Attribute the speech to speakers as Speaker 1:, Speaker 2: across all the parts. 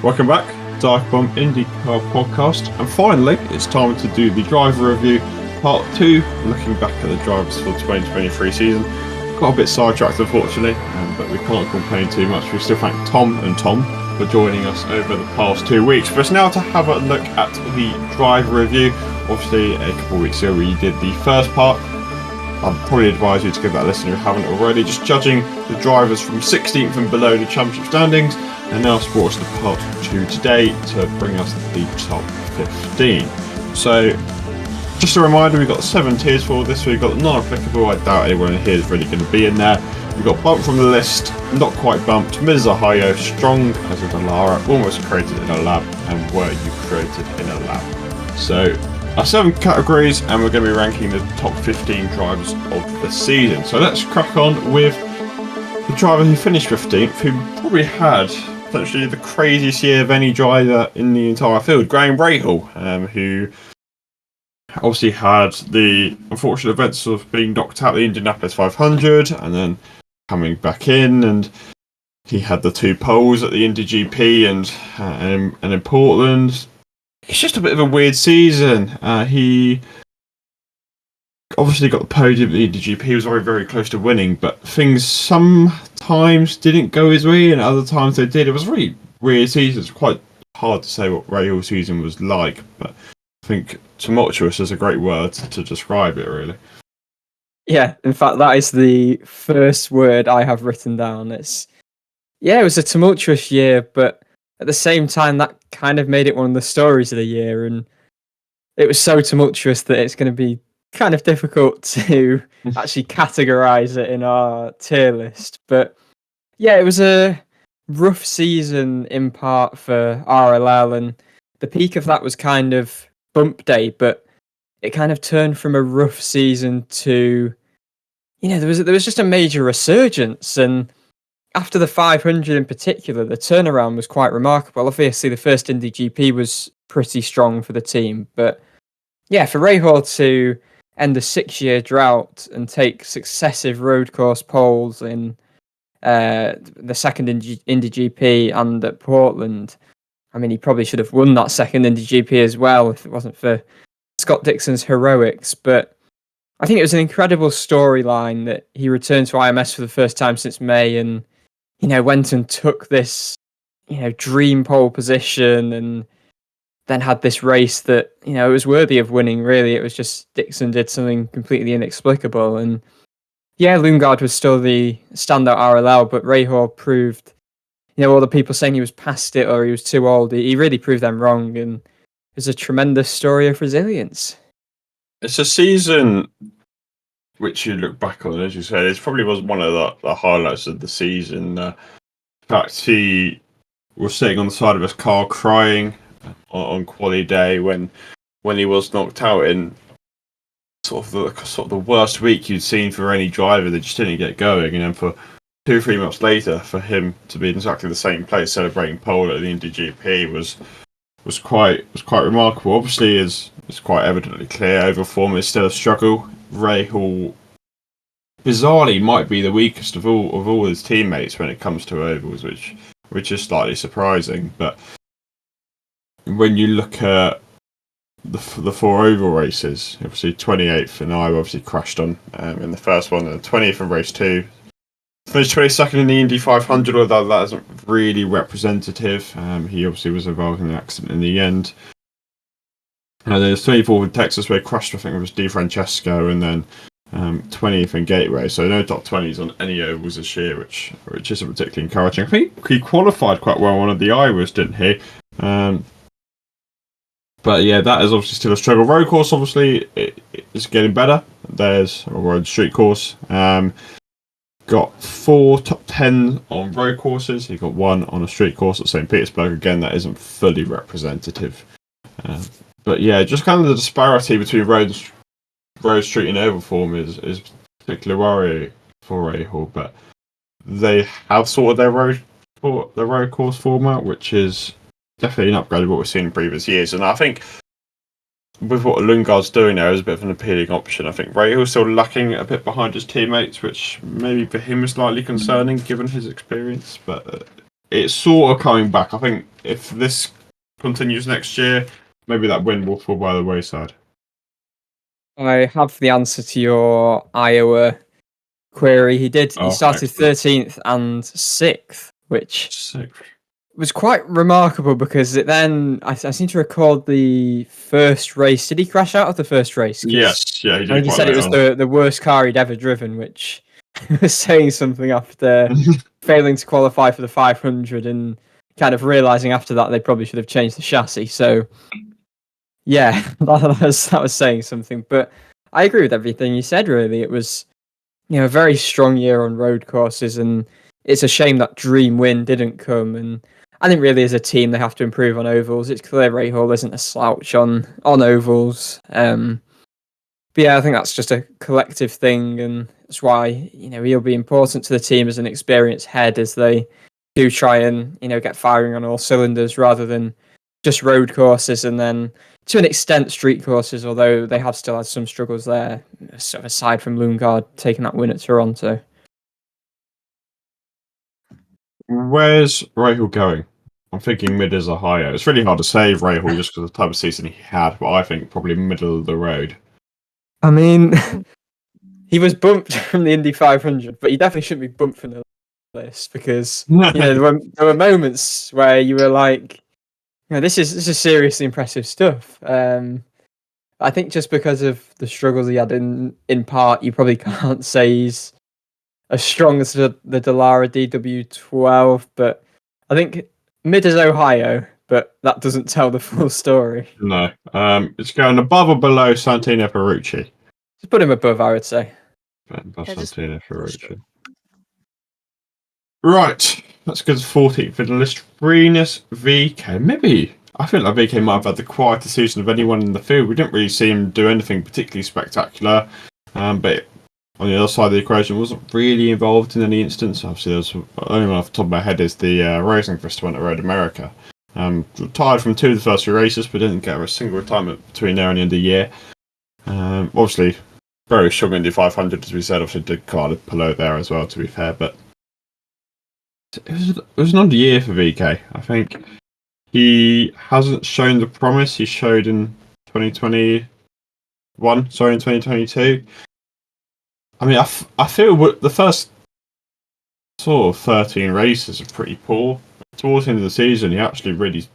Speaker 1: Welcome back, DIVEBOMB IndyCar Podcast, and finally it's time to do the driver review part 2, looking back at the drivers for the 2023 season. Got a bit sidetracked unfortunately, but we can't complain too much. We still thank Tom for joining us over the past 2 weeks. For us now to have a look at the driver review. Obviously a couple of weeks ago we did the first part. I'd probably advise you to give that a listen if you haven't already, just judging the drivers from 16th and below the championship standings, and now brought us to part 2 today to bring us the top 15. So, just a reminder, we've got 7 tiers for this. We've got non-applicable, I doubt anyone here is really going to be in there. We've got bumped from the list, not quite bumped, mid as a Ohio, strong as a Dallara, almost created in a lab, and were you created in a lab. So, our 7 categories, and we're going to be ranking the top 15 drivers of the season. So let's crack on with the driver who finished 15th, who probably had potentially the craziest year of any driver in the entire field, Graham Rahal, who obviously had the unfortunate events of being knocked out the Indianapolis 500 and then coming back in, and he had the 2 poles at the Indy GP and in Portland. It's just a bit of a weird season. He obviously got the podium at the Indy GP. He was very, very close to winning, but things sometimes didn't go his way and other times they did. It was a really weird season. It's quite hard to say what Rahal's season was like, but I think tumultuous is a great word to describe it, really.
Speaker 2: Yeah, in fact, that is the first word I have written down. It was a tumultuous year, but at the same time, that kind of made it one of the stories of the year, and it was so tumultuous that it's going to be kind of difficult to actually categorize it in our tier list. But yeah, it was a rough season in part for RLL, and the peak of that was kind of bump day, but it kind of turned from a rough season to, there was just a major resurgence, and after the 500 in particular, the turnaround was quite remarkable. Obviously, the first Indy GP was pretty strong for the team, but yeah, for Rahal to end a 6-year drought and take successive road course poles in the second Indy GP and at Portland, I mean, he probably should have won that second Indy GP as well if it wasn't for Scott Dixon's heroics. But I think it was an incredible storyline that he returned to IMS for the first time since May and went and took this, dream pole position and then had this race that, it was worthy of winning, really. It was just Dixon did something completely inexplicable. And yeah, Lundgaard was still the standout RLL, but Rahal proved, all the people saying he was past it or he was too old, he really proved them wrong. And it was a tremendous story of resilience.
Speaker 1: It's a season which you look back on, as you said, it probably was one of the highlights of the season. In fact, he was sitting on the side of his car crying on quali day when he was knocked out in sort of the worst week you'd seen for any driver that just didn't get going, and then for 2-3 months later for him to be in exactly the same place celebrating pole at the Indy GP was quite remarkable. Obviously, it's quite evidently clear over form is still a struggle. Rahal bizarrely might be the weakest of all his teammates when it comes to ovals, which is slightly surprising. But when you look at the 4 oval races, obviously 28th in Iowa, obviously crashed on in the first one, and 20th in race 2. Finished 22nd in the Indy 500, although that isn't really representative. He obviously was involved in an accident in the end. And then 24th in Texas, where he crashed, I think it was DeFrancesco, and then 20th in Gateway. So no top 20s on any ovals this year, which isn't particularly encouraging. I think he qualified quite well on one of the Iowas, didn't he? But yeah, that is obviously still a struggle. Road course, obviously, it's getting better. There's a road street course. Got 4 top 10 on road courses. He got 1 on a street course at St. Petersburg. Again, that isn't fully representative. But yeah, just kind of the disparity between road, street, and oval form is particularly worrying for Rahal. But they have sorted their road course format, which is definitely an upgrade of what we've seen in previous years. And I think with what Lundgaard's doing there is a bit of an appealing option. I think Rahal's still lacking a bit behind his teammates, which maybe for him is slightly concerning given his experience. But it's sort of coming back. I think if this continues next year, maybe that win will fall by the wayside.
Speaker 2: I have the answer to your Iowa query. He started
Speaker 1: Excellent.
Speaker 2: 13th and 6th, which
Speaker 1: Sick.
Speaker 2: was quite remarkable because it then I seem to record the first race. Did he crash out of the first race?
Speaker 1: Yes, yeah, he
Speaker 2: I
Speaker 1: did.
Speaker 2: think he said it was the worst car he'd ever driven, which was saying something after failing to qualify for the 500 and kind of realizing after that they probably should have changed the chassis. So yeah, that was saying something. But I agree with everything you said. Really, it was a very strong year on road courses, and it's a shame that dream win didn't come. And I think really as a team they have to improve on ovals. It's clear Rahal isn't a slouch on ovals. But yeah, I think that's just a collective thing, and that's why he'll be important to the team as an experienced head as they do try and get firing on all cylinders rather than just road courses and then to an extent street courses. Although they have still had some struggles there, sort of aside from Lundgaard taking that win at Toronto.
Speaker 1: Where's Rahal going? I'm thinking mid as Ohio. It's really hard to say Rahal just because of the type of season he had, but I think probably middle of the road.
Speaker 2: I mean, he was bumped from the Indy 500, but he definitely shouldn't be bumped from the list because there were moments where you were like, this is seriously impressive stuff. I think just because of the struggles he had in part, you probably can't say he's as strong as the Dallara DW12, but I think mid as Ohio, but that doesn't tell the full story.
Speaker 1: No. It's going above or below Santino Ferrucci.
Speaker 2: Just put him above, I would say.
Speaker 1: Above Santino Ferrucci. Right. Let's go to 14th in the list. Renus VK. Maybe. I think that VK might have had the quietest season of anyone in the field. We didn't really see him do anything particularly spectacular. But on the other side of the equation, wasn't really involved in any instance. Obviously, there was the only one off the top of my head is the Rosenqvist one at Road America. Retired from 2 of the first 3 races, but didn't get a single retirement between there and the end of the year. Obviously, very strong in the 500, as we said. Obviously, did Alex Palou there as well, to be fair. But it was an odd year for VK. I think he hasn't shown the promise he showed in 2022. I mean, I feel the first sort of 13 races are pretty poor. Towards the end of the season, he actually really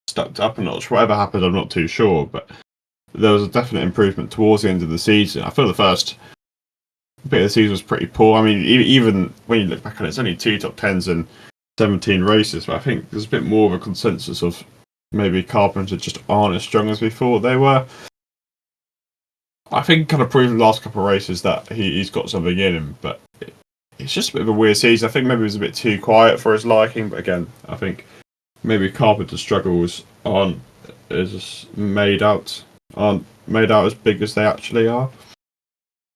Speaker 1: stepped up a notch. Whatever happened, I'm not too sure, but there was a definite improvement towards the end of the season. I feel the first bit of the season was pretty poor. I mean, even when you look back on it, it's only 2 top 10s and 17 races, but I think there's a bit more of a consensus of maybe Carpenter just aren't as strong as we thought they were. I think kind of proved the last couple of races that he's got something in him, but it's just a bit of a weird season. I think maybe it was a bit too quiet for his liking, but again, I think maybe Carpenter's struggles aren't made out as big as they actually are.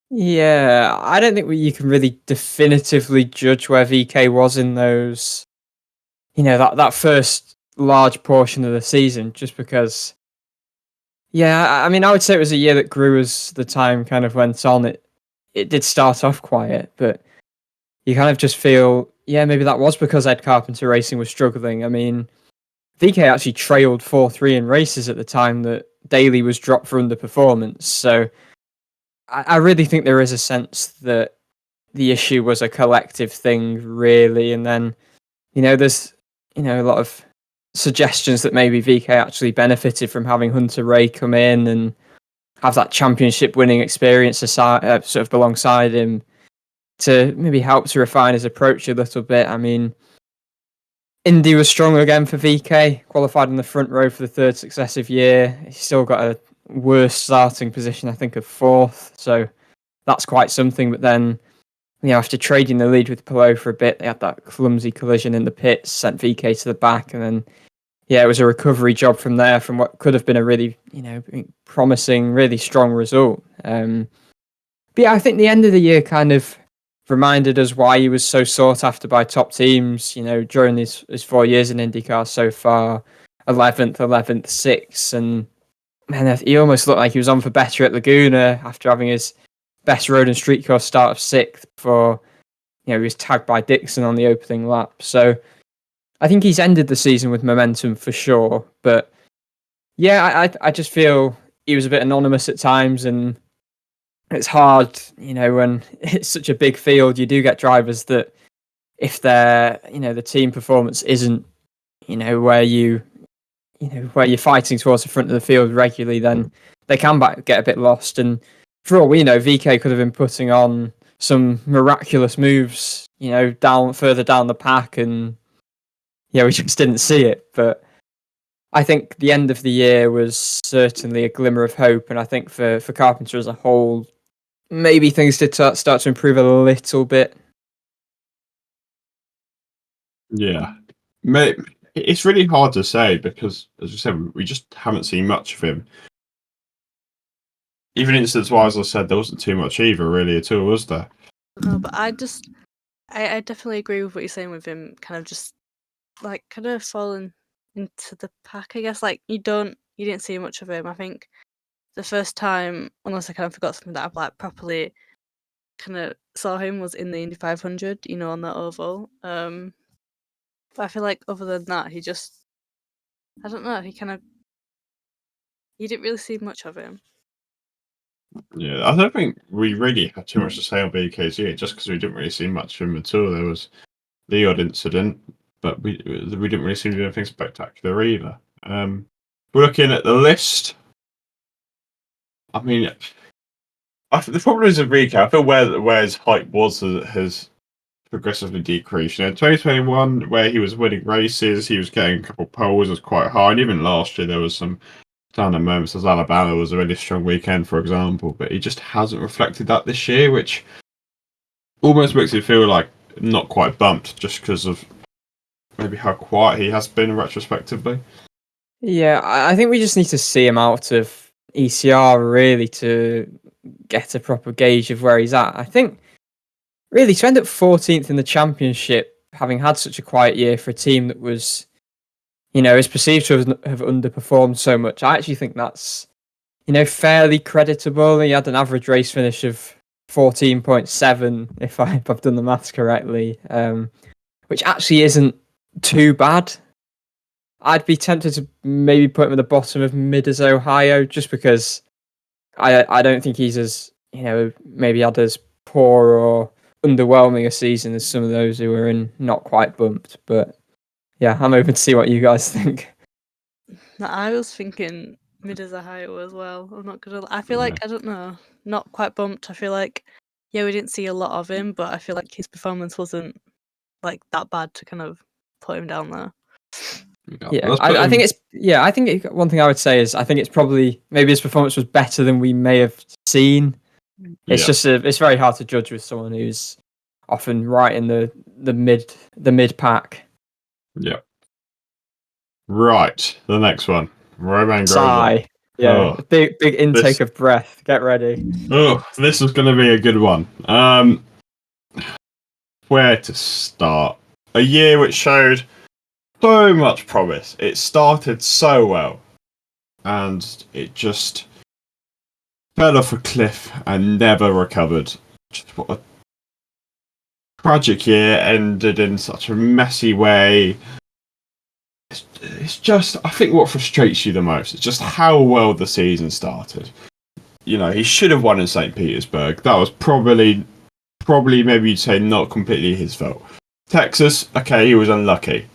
Speaker 2: Yeah, I don't think you can really definitively judge where VK was in those, that first large portion of the season, just because. Yeah, I mean, I would say it was a year that grew as the time kind of went on. It did start off quiet, but you kind of just feel, maybe that was because Ed Carpenter Racing was struggling. I mean, VK actually trailed 4-3 in races at the time that Daly was dropped for underperformance. So I really think there is a sense that the issue was a collective thing, really. And then, there's, a lot of suggestions that maybe VK actually benefited from having Hunter Ray come in and have that championship winning experience sort of alongside him to maybe help to refine his approach a little bit. I mean, Indy was strong again for VK, qualified in the front row for the 3rd successive year. He's still got a worse starting position, I think, of 4th, so that's quite something. But then, after trading the lead with Palou for a bit, they had that clumsy collision in the pits, sent VK to the back, and then it was a recovery job from there from what could have been a really, promising, really strong result. But yeah, I think the end of the year kind of reminded us why he was so sought after by top teams, during his 4 years in IndyCar so far. 11th, 6th, and man, he almost looked like he was on for better at Laguna after having his best road and street course start of 6th before, he was tagged by Dixon on the opening lap. So I think he's ended the season with momentum for sure. But yeah, I just feel he was a bit anonymous at times, and it's hard, when it's such a big field, you do get drivers that if the team performance isn't, where where you're fighting towards the front of the field regularly, then they can get a bit lost. And for all we know, VK could have been putting on some miraculous moves, further down the pack, and we just didn't see it. But I think the end of the year was certainly a glimmer of hope, and I think for Carpenter as a whole, maybe things did start to improve a little bit.
Speaker 1: Yeah. It's really hard to say because, as you said, we just haven't seen much of him. Even instance-wise, I said there wasn't too much either, really, at all, was there?
Speaker 3: No, but I definitely agree with what you're saying with him kind of just, kind of falling into the pack, I guess. You didn't see much of him. I think the first time, unless I kind of forgot something that I've, properly kind of saw him was in the Indy 500, on that oval. But I feel like other than that, he just, I don't know, you didn't really see much of him.
Speaker 1: Yeah, I don't think we really had too much to say on BKZ just because we didn't really see much of him at all. There was the odd incident, but we didn't really see anything spectacular either. We're looking at the list. I mean, the problem is with VK. I feel where his hype was has progressively decreased. In 2021, where he was winning races, he was getting a couple of poles, was quite high. And even last year, there was some standout moments. As Alabama was a really strong weekend, for example, but he just hasn't reflected that this year, which almost makes it feel like not quite bumped, just because of maybe how quiet he has been retrospectively.
Speaker 2: Yeah, I think we just need to see him out of ECR really to get a proper gauge of where he's at. I think really to end up 14th in the championship, having had such a quiet year for a team that was, is perceived to have underperformed so much, I actually think that's, fairly creditable. He had an average race finish of 14.7, if I've done the maths correctly, which actually isn't too bad. I'd be tempted to maybe put him at the bottom of mid as Ohio, just because I don't think he's as, maybe had as poor or underwhelming a season as some of those who were in not quite bumped. But yeah, I'm open to see what you guys think.
Speaker 3: No, I was thinking mid as Ohio as well. I'm not gonna. I feel like I don't know, not quite bumped. I feel like we didn't see a lot of him, but I feel like his performance wasn't that bad to kind of put him down there.
Speaker 2: Yeah, I think it's I think one thing I would say is I think it's probably maybe his performance was better than we may have seen. It's just it's very hard to judge with someone who's often right in the mid pack.
Speaker 1: Yeah. Right, the next one, Romain Grosjean.
Speaker 2: Sigh. Yeah, big intake of breath. Get ready.
Speaker 1: Oh, this is going to be a good one. Where to start? A year which showed so much promise. It started so well, and it just fell off a cliff and never recovered. Just what a tragic year, ended in such a messy way. It's just, I think what frustrates you the most is just how well the season started. He should have won in St. Petersburg. That was probably maybe you'd say not completely his fault. Texas, okay, he was unlucky.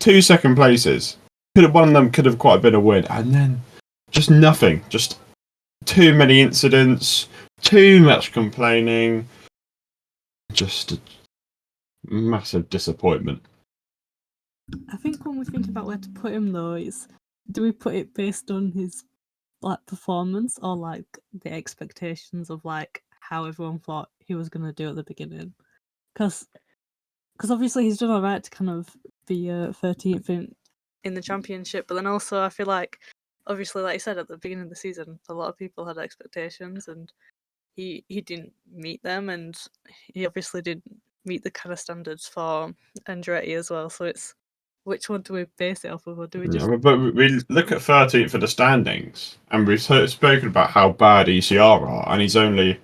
Speaker 1: 2 second places. One of them could have quite been a win. And then just nothing. Just too many incidents. Too much complaining. Just a massive disappointment.
Speaker 4: I think when we think about where to put him though, do we put it based on his performance or the expectations of how everyone thought he was gonna do at the beginning? Because obviously he's done alright to kind of be 13th
Speaker 3: in the championship, but then also I feel like obviously, like you said at the beginning of the season, a lot of people had expectations and he didn't meet them, and he obviously didn't meet the kind of standards for Andretti as well. So it's, which one do we base it off of, or do we just?
Speaker 1: Yeah, but we look at 13th for the standings, and we've spoken about how bad ECR are, and he's only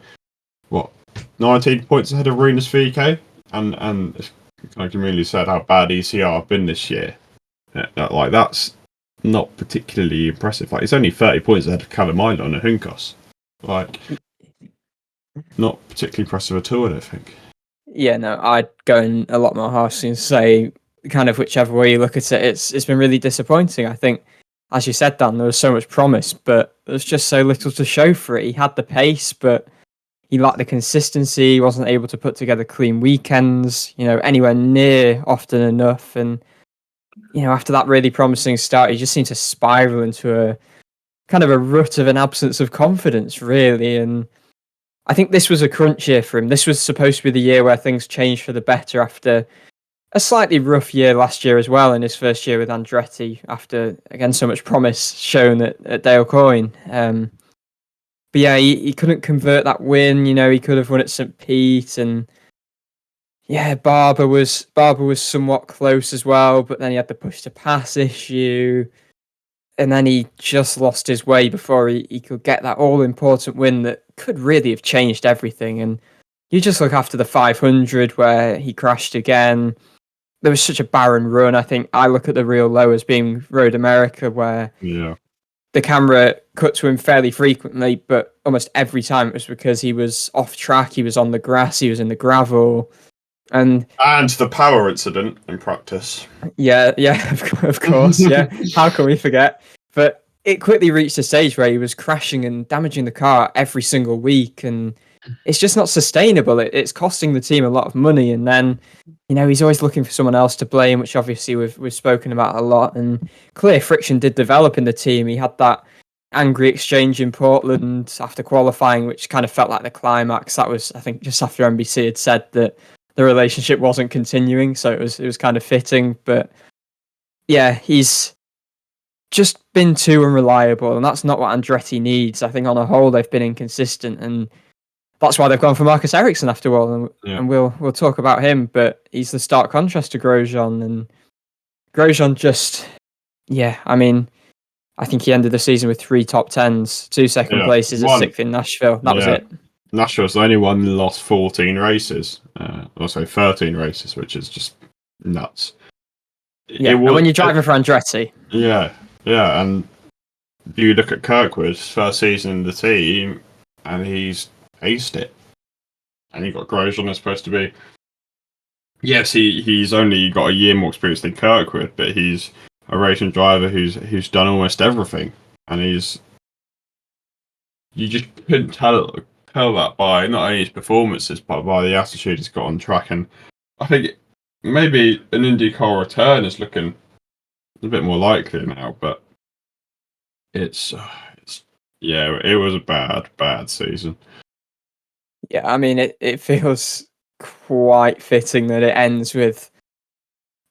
Speaker 1: 19 points ahead of Rinus VK, and like Amelia said, how bad ECR have been this year. Like that's not particularly impressive. Like it's only 30 points ahead of Callum Island and Hunkos. Like not particularly impressive at all, I don't think.
Speaker 2: Yeah, no, I'd go in a lot more harshly and say kind of whichever way you look at it, it's been really disappointing. I think, as you said, Dan, there was so much promise, but there's just so little to show for it. He had the pace, but he lacked the consistency. He wasn't able to put together clean weekends, anywhere near often enough. And, after that really promising start, he just seemed to spiral into a kind of a rut of an absence of confidence, really. And I think this was a crunch year for him. This was supposed to be the year where things changed for the better after a slightly rough year last year as well, in his first year with Andretti, after, again, so much promise shown at Dale Coyne. But yeah, he couldn't convert that win. He could have won at St. Pete, and yeah, Barber was somewhat close as well, but then he had the push to pass issue, and then he just lost his way before he could get that all-important win that could really have changed everything. And you just look after the 500 where he crashed again. There was such a barren run. I think I look at the real low as being Road America, where the camera cut to him fairly frequently, but almost every time it was because he was off track, he was on the grass, he was in the gravel. And
Speaker 1: the power incident in practice.
Speaker 2: Yeah, of course, yeah. How can we forget? But it quickly reached a stage where he was crashing and damaging the car every single week, and it's just not sustainable. It's costing the team a lot of money, and then he's always looking for someone else to blame, which obviously we've spoken about a lot. And clear friction did develop in the team. He had that angry exchange in Portland after qualifying, which kind of felt like the climax. That was, I think, just after NBC had said that the relationship wasn't continuing, so it was kind of fitting. But yeah, he's just been too unreliable, and that's not what Andretti needs. I think on a whole they've been inconsistent, and that's why they've gone for Marcus Ericsson after all, and we'll talk about him. But he's the stark contrast to Grosjean, and Grosjean just, I think he ended the season with 3 top 10s, 2 second places, a 6th in Nashville. That was it.
Speaker 1: Nashville's the only one that lost 14 races, also 13 races, which is just nuts.
Speaker 2: Yeah, and when you're driving for Andretti.
Speaker 1: Yeah, and you look at Kirkwood's first season in the team, and he's aced it. And you've got Grosjean that's supposed to be... Yes, he's only got a year more experience than Kirkwood, but he's a racing driver who's done almost everything. And you just couldn't tell that by not only his performances, but by the attitude he's got on track. And I think maybe an IndyCar return is looking a bit more likely now, but it was a bad season.
Speaker 2: Yeah, I mean, it feels quite fitting that it ends with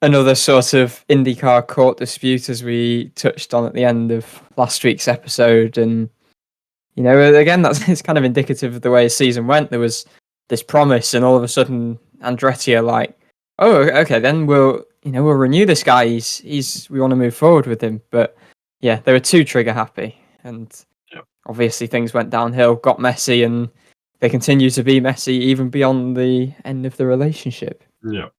Speaker 2: another sort of IndyCar court dispute, as we touched on at the end of last week's episode. And again, it's kind of indicative of the way his season went. There was this promise, and all of a sudden, Andretti are like, "Oh, okay, then we'll renew this guy. We want to move forward with him." But yeah, they were too trigger happy, and obviously things went downhill, got messy, and they continue to be messy even beyond the end of the relationship.
Speaker 1: Yeah,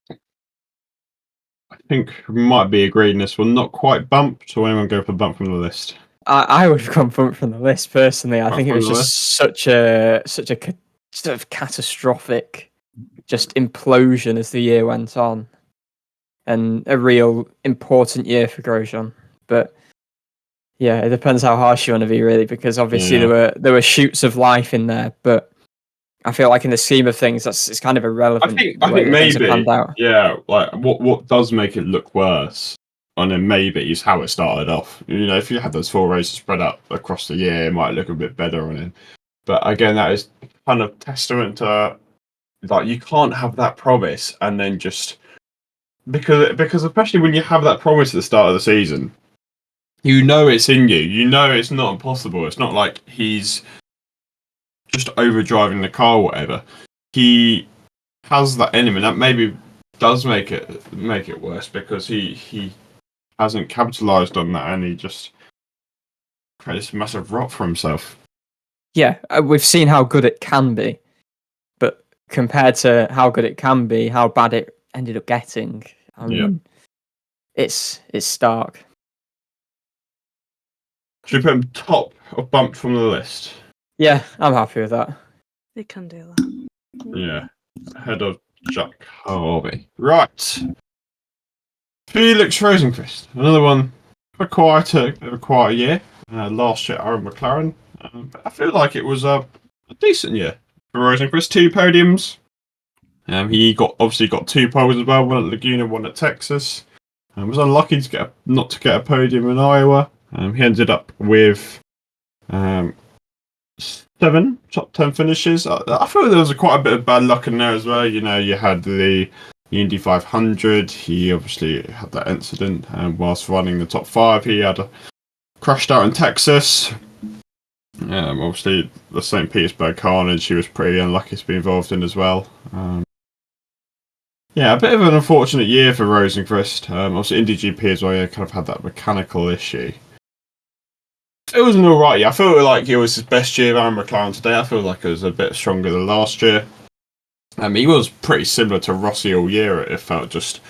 Speaker 1: I think we might be agreed in this one. Not quite bumped, or anyone go for bump from the list?
Speaker 2: I would have gone bump from the list personally. I think it was just such a sort of catastrophic just implosion as the year went on, and a real important year for Grosjean. But yeah, it depends how harsh you want to be, really, because obviously there were shoots of life in there, but I feel like in the scheme of things, it's kind of irrelevant.
Speaker 1: I think maybe, like what does make it look worse, and then maybe is how it started off. If you had those 4 races spread out across the year, it might look a bit better on it. But again, that is kind of testament to, like, you can't have that promise and then just because especially when you have that promise at the start of the season, it's in you. It's not impossible. It's not like he's just overdriving the car or whatever. He has that in him, and that maybe does make it worse, because he hasn't capitalised on that, and he just creates a massive rot for himself.
Speaker 2: Yeah, we've seen how good it can be, but compared to how good it can be, how bad it ended up getting. I mean, it's stark.
Speaker 1: Should we put him top or bumped from the list?
Speaker 2: Yeah, I'm happy with that.
Speaker 3: They can do that.
Speaker 1: Yeah, ahead of Jack Harvey. Right. Felix Rosenqvist, another one for quite a year. Last year, Aaron McLaren. But I feel like it was a decent year for Rosenqvist. 2 podiums. He obviously got 2 poles as well. One at Laguna, one at Texas. Was unlucky to not to get a podium in Iowa. He ended up with 7 top 10 finishes. I feel there was quite a bit of bad luck in there as well. You know, you had the Indy 500. He obviously had that incident, and whilst running the top 5, he had crashed out in Texas. Obviously, the St. Petersburg carnage, he was pretty unlucky to be involved in as well. Yeah, a bit of an unfortunate year for Rosenqvist. Obviously, Indy GP as well, yeah, kind of had that mechanical issue. It was an alright year. I feel like it was his best year of Aaron McLaren today. I feel like it was a bit stronger than last year. He was pretty similar to Rossi all year. It felt just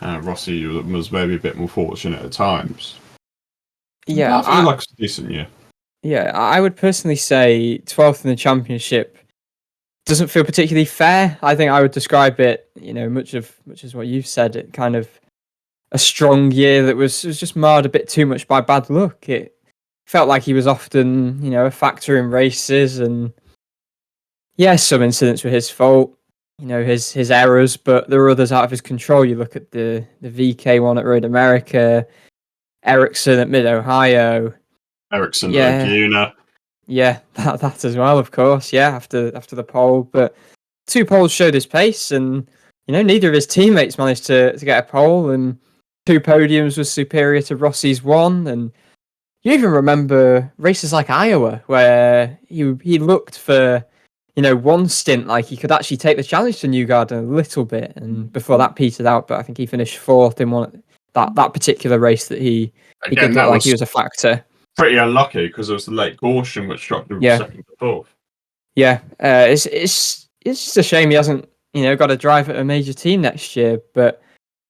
Speaker 1: Rossi was maybe a bit more fortunate at times.
Speaker 2: Yeah,
Speaker 1: I feel like it's a decent year.
Speaker 2: Yeah, I would personally say 12th in the championship doesn't feel particularly fair. I think I would describe it, much as what you've said, it kind of a strong year that was just marred a bit too much by bad luck. It felt like he was often, a factor in races, and some incidents were his fault, his errors, but there were others out of his control. You look at the VK one at Road America, Ericsson at Mid-Ohio.
Speaker 1: Ericsson at Laguna.
Speaker 2: Yeah, that as well, of course. Yeah, after the pole, but 2 poles showed his pace, and neither of his teammates managed to get a pole, and 2 podiums was superior to Rossi's 1. And you even remember races like Iowa, where he looked for one stint like he could actually take the challenge to Newgarden a little bit, and before that petered out. But I think he finished 4th in one that particular race that he did look like he was a factor.
Speaker 1: Pretty unlucky because it was the late caution which dropped him from 2nd to 4th.
Speaker 2: Yeah, it's just a shame he hasn't got to drive at a major team next year. But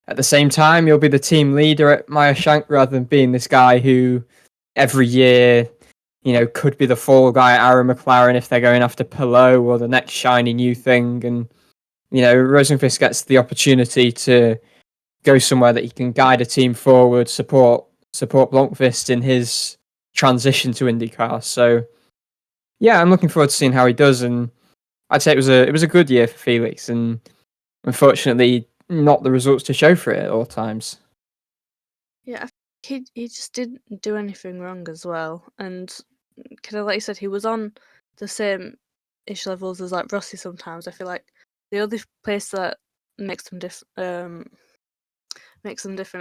Speaker 2: at the same time, he'll be the team leader at Meyer Shank rather than being this guy who every year could be the fall guy at Aaron McLaren if they're going after Palou or the next shiny new thing. And Rosenqvist gets the opportunity to go somewhere that he can guide a team forward, support Blomqvist in his transition to IndyCar. So yeah, I'm looking forward to seeing how he does, and I'd say it was a good year for Felix, and unfortunately not the results to show for it at all times.
Speaker 3: Yeah, I think he just didn't do anything wrong as well, and kind of like you said, he was on the same ish levels as like Rossi sometimes. I feel like the only place that makes them different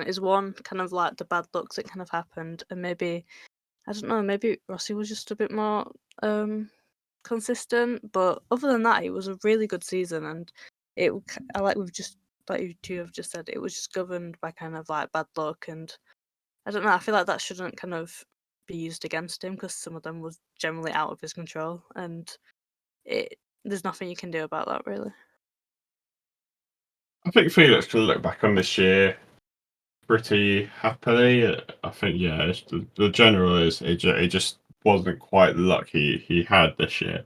Speaker 3: is one kind of like the bad luck that kind of happened, and maybe I don't know, maybe Rossi was just a bit more consistent. But other than that, it was a really good season, and you two have just said, it was just governed by kind of like bad luck, and I don't know, I feel like that shouldn't kind of be used against him because some of them was generally out of his control, and there's nothing you can do about that really.
Speaker 1: I think Felix can look back on this year pretty happily. I think, the general is it just wasn't quite the luck he had this year.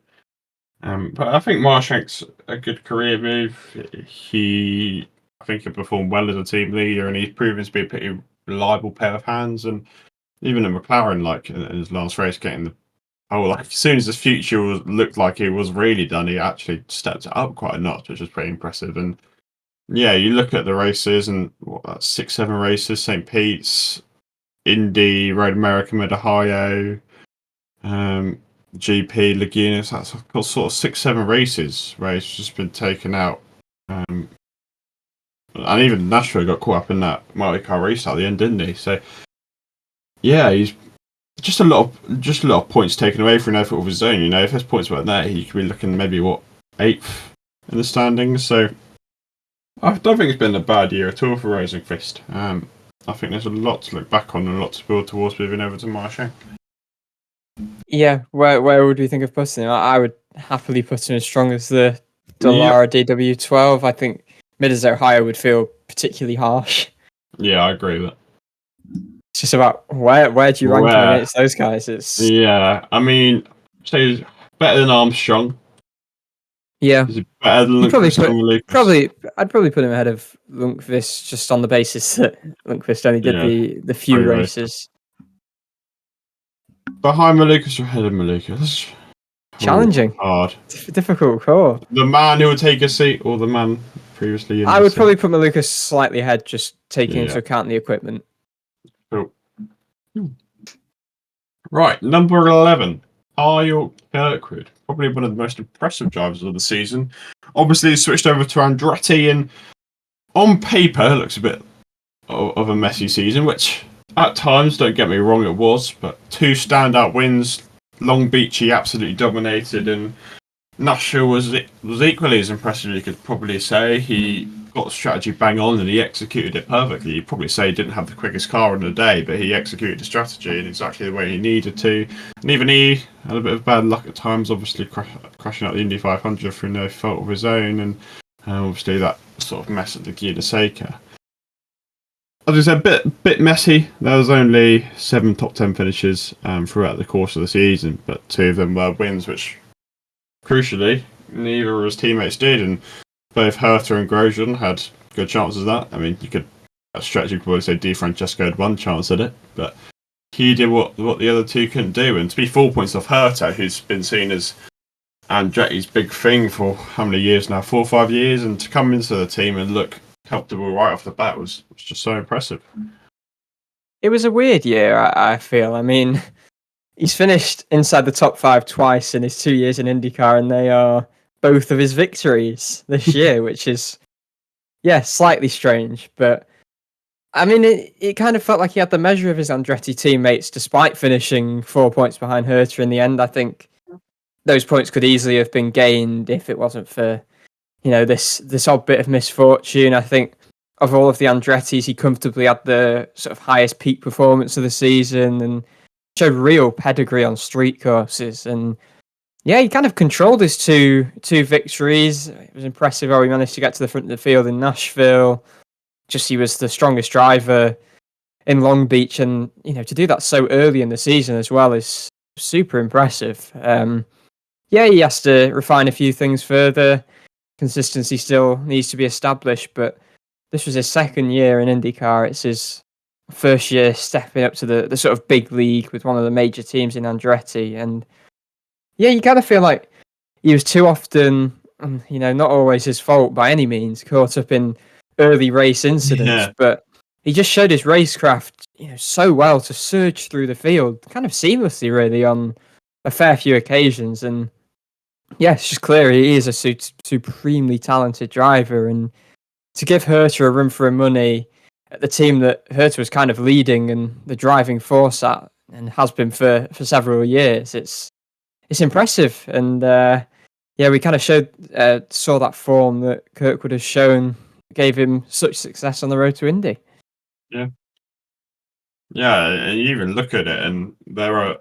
Speaker 1: But I think Marshank's a good career move. I think he performed well as a team leader, and he's proven to be a pretty reliable pair of hands. And even at McLaren, like in his last race, getting the like as soon as his future looked like it was really done, he actually stepped it up quite a notch, which was pretty impressive. And yeah, you look at the races, and 6-7 races: St. Pete's, Indy, Road American, Mid-Ohio, GP, Laguna. So that's got sort of 6-7 races where he's just been taken out. And even Nashville got caught up in that multi-car race at the end, didn't he? So yeah, he's just a lot of points taken away from an effort of his own. If his points weren't there, he could be looking maybe 8th in the standings. So I don't think it's been a bad year at all for Rosenqvist. I think there's a lot to look back on and a lot to build towards moving over to Marshack.
Speaker 2: Yeah, where would we think of putting him? I would happily put him as strong as the Dallara DW12. I think Mid as Ohio would feel particularly harsh.
Speaker 1: Yeah, I agree with that.
Speaker 2: It's just about where do you rank him against those guys?
Speaker 1: Yeah, I mean, say he's better than Armstrong.
Speaker 2: Yeah,
Speaker 1: Is he better than
Speaker 2: I'd
Speaker 1: Lucas?
Speaker 2: I'd probably put him ahead of Lundqvist just on the basis that Lundqvist only did the few
Speaker 1: 3
Speaker 2: races.
Speaker 1: Behind Malukas or ahead of Malukas?
Speaker 2: Challenging.
Speaker 1: Hard.
Speaker 2: Difficult call.
Speaker 1: The man who would take a seat or the man previously in
Speaker 2: I
Speaker 1: the
Speaker 2: would
Speaker 1: seat?
Speaker 2: probably put Malukas slightly ahead, just taking into account the equipment.
Speaker 1: Cool. Right, number 11. Kyle Kirkwood. Probably one of the most impressive drivers of the season. Obviously, he switched over to Andretti, and on paper, it looks a bit of a messy season, which at times, don't get me wrong, it was, but 2 standout wins. Long Beach, he absolutely dominated, and Nashville was equally as impressive, you could probably say. He got the strategy bang on and he executed it perfectly. You'd probably say he didn't have the quickest car in the day, but he executed the strategy in exactly the way he needed to. And even he had a bit of bad luck at times, obviously crashing out the Indy 500 through no fault of his own, and obviously that sort of mess at the Gita Seika. As I said, bit messy. There was only 7 top 10 finishes throughout the course of the season, but 2 of them were wins, which crucially neither of his teammates did, and both Herta and Grosjean had good chances at that. I mean, you could stretch, you could probably say DiFrancesco had 1 chance at it, but he did what the other 2 couldn't do. And to be 4 points off Herta, who's been seen as Andretti's big thing for how many years now, 4 or 5 years, and to come into the team and look comfortable right off the bat was just so impressive.
Speaker 2: It was a weird year, I feel. I mean, he's finished inside the top 5 twice in his 2 years in IndyCar, and they are both of his victories this year, which is, slightly strange. But, I mean, it kind of felt like he had the measure of his Andretti teammates, despite finishing 4 points behind Herta in the end. I think those points could easily have been gained if it wasn't for, this odd bit of misfortune. I think of all of the Andrettis, he comfortably had the sort of highest peak performance of the season and showed real pedigree on street courses. And he kind of controlled his two victories. It was impressive how he managed to get to the front of the field in Nashville. Just he was the strongest driver in Long Beach, and to do that so early in the season as well is super impressive. He has to refine a few things further. Consistency still needs to be established, but this was his 2nd year in IndyCar. It's his first year stepping up to the sort of big league with one of the major teams in Andretti. And you kind of feel like he was too often, not always his fault by any means, caught up in early race incidents, but he just showed his racecraft, so well to surge through the field kind of seamlessly, really, on a fair few occasions. And it's just clear he is a supremely talented driver, and to give Herta a run for her money at the team that Herta was kind of leading and the driving force at, and has been for several years, it's impressive. And we kind of saw that form that Kirkwood has shown gave him such success on the road to Indy.
Speaker 1: Yeah, and you even look at it, and there are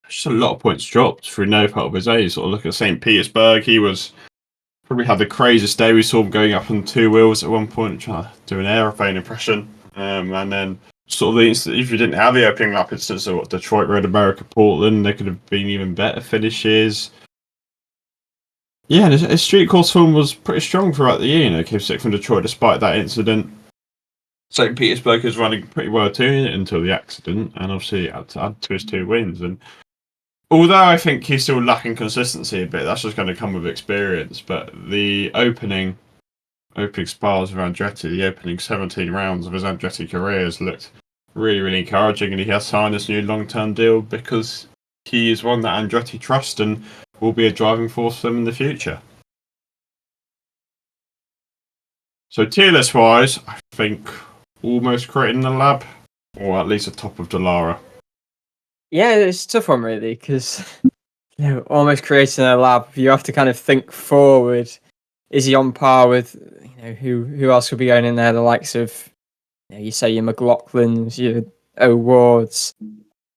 Speaker 1: just a lot of points dropped through no fault of his own. You sort of look at St. Petersburg, he was probably had the craziest day. We saw him going up on 2 wheels at one point, trying to do an aeroplane impression. And then sort of the instant, if you didn't have the opening lap instance of Detroit, Road America, Portland, there could have been even better finishes. Yeah, and his street course form was pretty strong throughout the year. Came 6th from Detroit despite that incident. St. Petersburg was running pretty well too until the accident, and obviously had to add to his 2 wins. And although I think he's still lacking consistency a bit, that's just going to come with experience. But the opening spars of Andretti, the opening 17 rounds of his Andretti career has looked really, really encouraging, and he has signed this new long-term deal because he is one that Andretti trust and will be a driving force for them in the future. So tier list wise, I think almost creating the lab, or at least the top of Dallara.
Speaker 2: Yeah, it's a tough one really, because almost creating a lab, you have to kind of think forward. Is he on par with who else could be going in there? The likes of you say your McLaughlins, your O'Wards.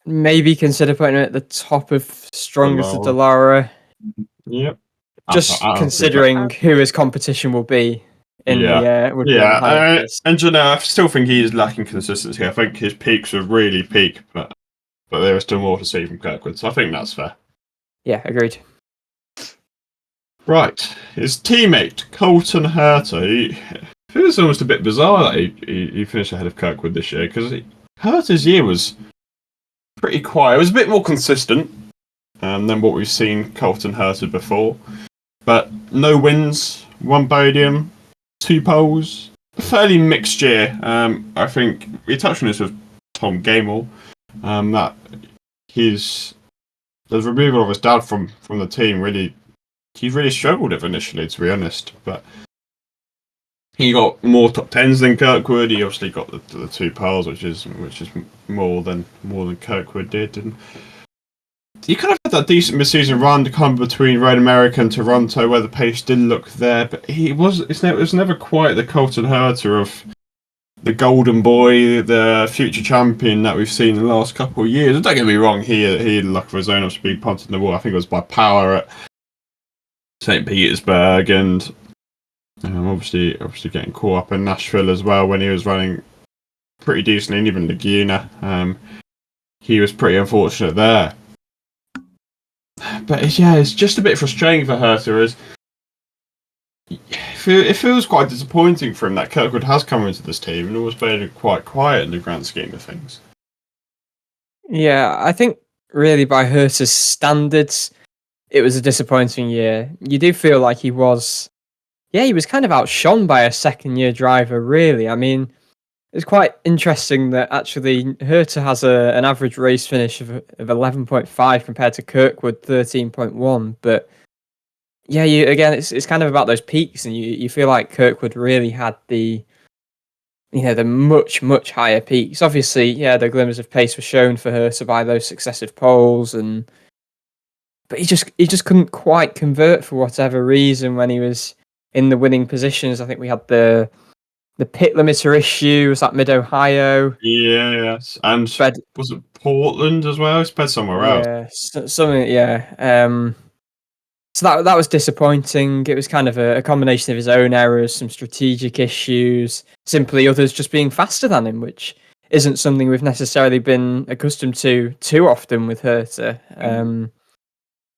Speaker 2: Maybe consider putting him at the top of strongest of Dallara.
Speaker 1: Yep.
Speaker 2: Just considering who his competition will be in the would be
Speaker 1: yeah.
Speaker 2: on higher pace.
Speaker 1: And you know, I still think he is lacking consistency. I think his peaks were really peak, but there is still more to see from Kirkwood. So I think that's fair.
Speaker 2: Yeah, agreed.
Speaker 1: Right, his teammate Colton Herta. It was almost a bit bizarre that he finished ahead of Kirkwood this year because Herta's year was pretty quiet. It was a bit more consistent than what we've seen Colton Herta before. But no wins, 1 podium, 2 poles. A fairly mixed year. I think we touched on this with Tom Gamel. That the removal of his dad from the team he really struggled with initially, to be honest. But he got more top 10s than Kirkwood. He obviously got the 2 poles, which is more than Kirkwood did. And he kind of had that decent mid-season run to come between Road America and Toronto, where the pace did look there, but it was never quite the Colton Herta of the golden boy, the future champion that we've seen in the last couple of years. And don't get me wrong, he had luck of his own, obviously being punted in the wall. I think it was by power at St. Petersburg, and obviously getting caught up in Nashville as well when he was running pretty decently, and even Laguna. He was pretty unfortunate there. But it's just a bit frustrating for Herta. It feels quite disappointing for him that Kirkwood has come into this team and always been quite quiet in the grand scheme of things.
Speaker 2: Yeah, I think really by Herta's standards, it was a disappointing year. You do feel like he was kind of outshone by a second-year driver, really. I mean, it's quite interesting that actually Herta has an average race finish of 11.5 compared to Kirkwood 13.1. But yeah, it's kind of about those peaks, and you feel like Kirkwood really had the much higher peaks. Obviously, yeah, the glimmers of pace were shown for Herta by those successive poles, but he just couldn't quite convert for whatever reason when he was in the winning positions. I think we had the pit limiter issue. Was that Mid-Ohio?
Speaker 1: Yes. And was it Portland as well? He sped somewhere else.
Speaker 2: Yeah, something. Yeah. So that was disappointing. It was kind of a combination of his own errors, some strategic issues, simply others just being faster than him, which isn't something we've necessarily been accustomed to too often with Herta.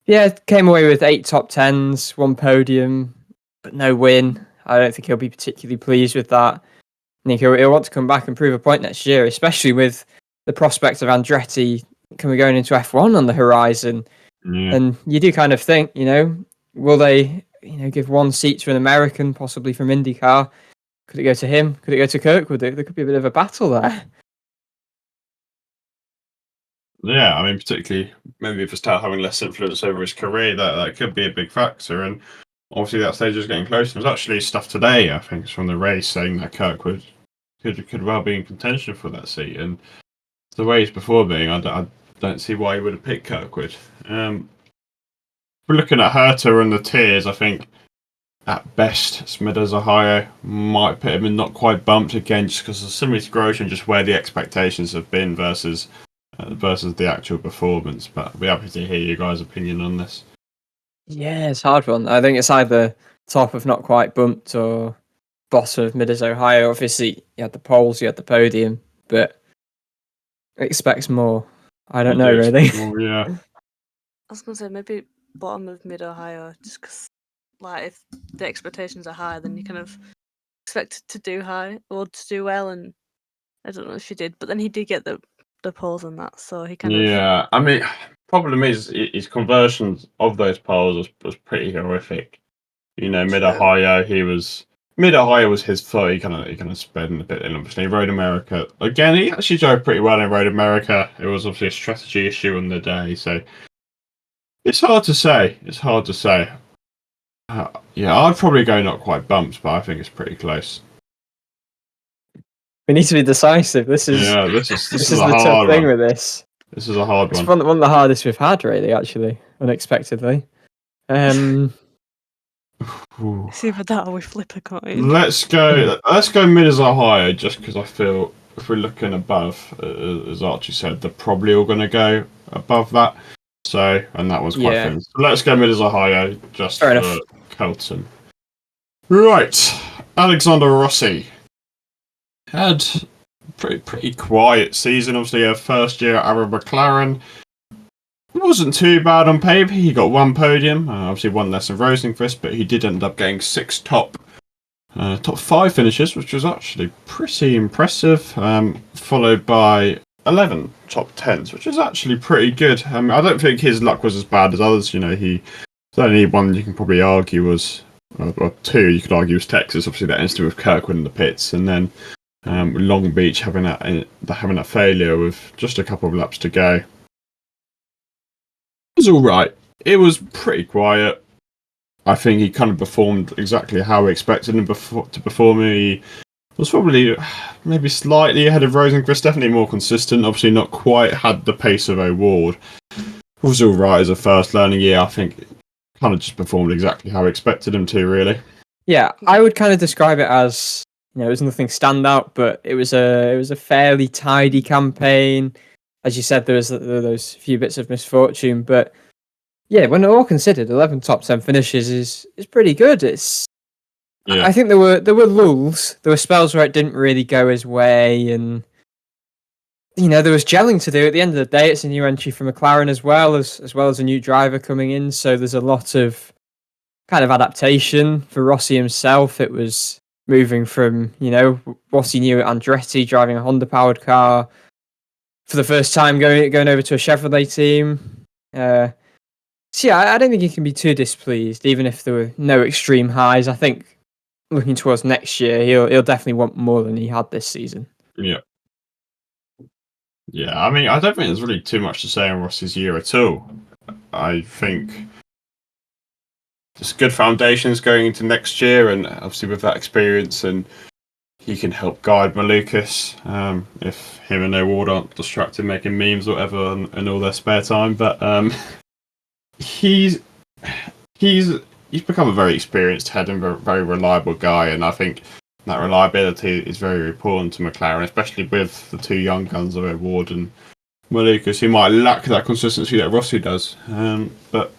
Speaker 2: Yeah, came away with 8 top 10s, 1 podium, but no win. I don't think he'll be particularly pleased with that. I think he'll want to come back and prove a point next year, especially with the prospect of Andretti going into F1 on the horizon. Yeah. And you do kind of think, will they, give 1 seat to an American, possibly from IndyCar? Could it go to him? Could it go to Kirkwood? There could be a bit of a battle there.
Speaker 1: Yeah, I mean, particularly maybe if Verstappen having less influence over his career, that could be a big factor. And obviously that stage is getting closer. There's actually stuff today, I think, from the race saying that Kirkwood could well be in contention for that seat. And the way he's performing, I don't see why he would have picked Kirkwood. We're looking at Herta and the tiers. I think at best, Smithers Ohio might put him in not quite bumped again, just because similar to Grosjean, just where the expectations have been versus the actual performance. But I'll be happy to hear you guys' opinion on this.
Speaker 2: Yeah, it's a hard one. I think it's either top of not quite bumped or bottom of Midders Ohio. Obviously, you had the poles, you had the podium, but expects more. I don't know, really.
Speaker 1: More, yeah.
Speaker 3: I was going to say maybe bottom of Mid-Ohio, just because if the expectations are high, then you kind of expect to do high or to do well, and I don't know if he did, but then he did get the poles on that, so he kind of...
Speaker 1: Yeah, I mean, problem is his conversions of those poles was pretty horrific. Mid-Ohio, Mid-Ohio was his flow. He kind of sped in a bit, and obviously Road America. Again, he actually drove pretty well in Road America. It was obviously a strategy issue on the day, so it's hard to say. Yeah, I'd probably go not quite bumps, but I think it's pretty close.
Speaker 2: We need to be decisive. This is the tough thing with this.
Speaker 1: This is a hard one.
Speaker 2: It's one of the hardest we've had, really, actually, unexpectedly.
Speaker 3: See if that or we flip a coin.
Speaker 1: Let's go mid as Ohio, just because I feel if we're looking above, as Archie said, they're probably all going to go above that. So, and that was quite thin. So let's go mid as Ohio, just for Colton. Right. Alexander Rossi had pretty quiet season. Obviously, her first year at McLaren. It wasn't too bad on paper. He got one podium, obviously one less than Rosenqvist, but he did end up getting 6 top 5 finishes, which was actually pretty impressive, followed by 11 top 10s, which is actually pretty good. I don't think his luck was as bad as others. The only one you can probably argue was, or two you could argue was Texas, obviously that incident with Kirkwood in the pits, and then Long Beach having that failure with just a couple of laps to go. It was all right. It was pretty quiet. I think he kind of performed exactly how we expected him to perform. He was probably maybe slightly ahead of Rosenqvist, definitely more consistent. Obviously, not quite had the pace of O'Ward. It was all right as a first learning year. I think kind of just performed exactly how we expected him to, really.
Speaker 2: Yeah, I would kind of describe it as, it was nothing standout, but it was a fairly tidy campaign. As you said, there was those few bits of misfortune, but yeah, when all considered, 11 top 10 finishes is pretty good. I think there were lulls. There were spells where it didn't really go his way, and there was gelling to do. At the end of the day, it's a new entry for McLaren as well as a new driver coming in. So there's a lot of kind of adaptation for Rossi himself. It was moving from what he knew at Andretti, driving a Honda powered car, for the first time going over to a Chevrolet team. So yeah, I don't think he can be too displeased, even if there were no extreme highs. I think looking towards next year, he'll definitely want more than he had this season.
Speaker 1: Yeah. Yeah, I mean, I don't think there's really too much to say on Rossi's year at all. I think there's good foundations going into next year, and obviously with that experience, and he can help guide Malukas if him and O'Ward aren't distracted making memes or whatever in all their spare time. But he's become a very experienced head and a very reliable guy, and I think that reliability is very important to McLaren, especially with the 2 young guns of O'Ward and Malukas, who might lack that consistency that Rossi does. But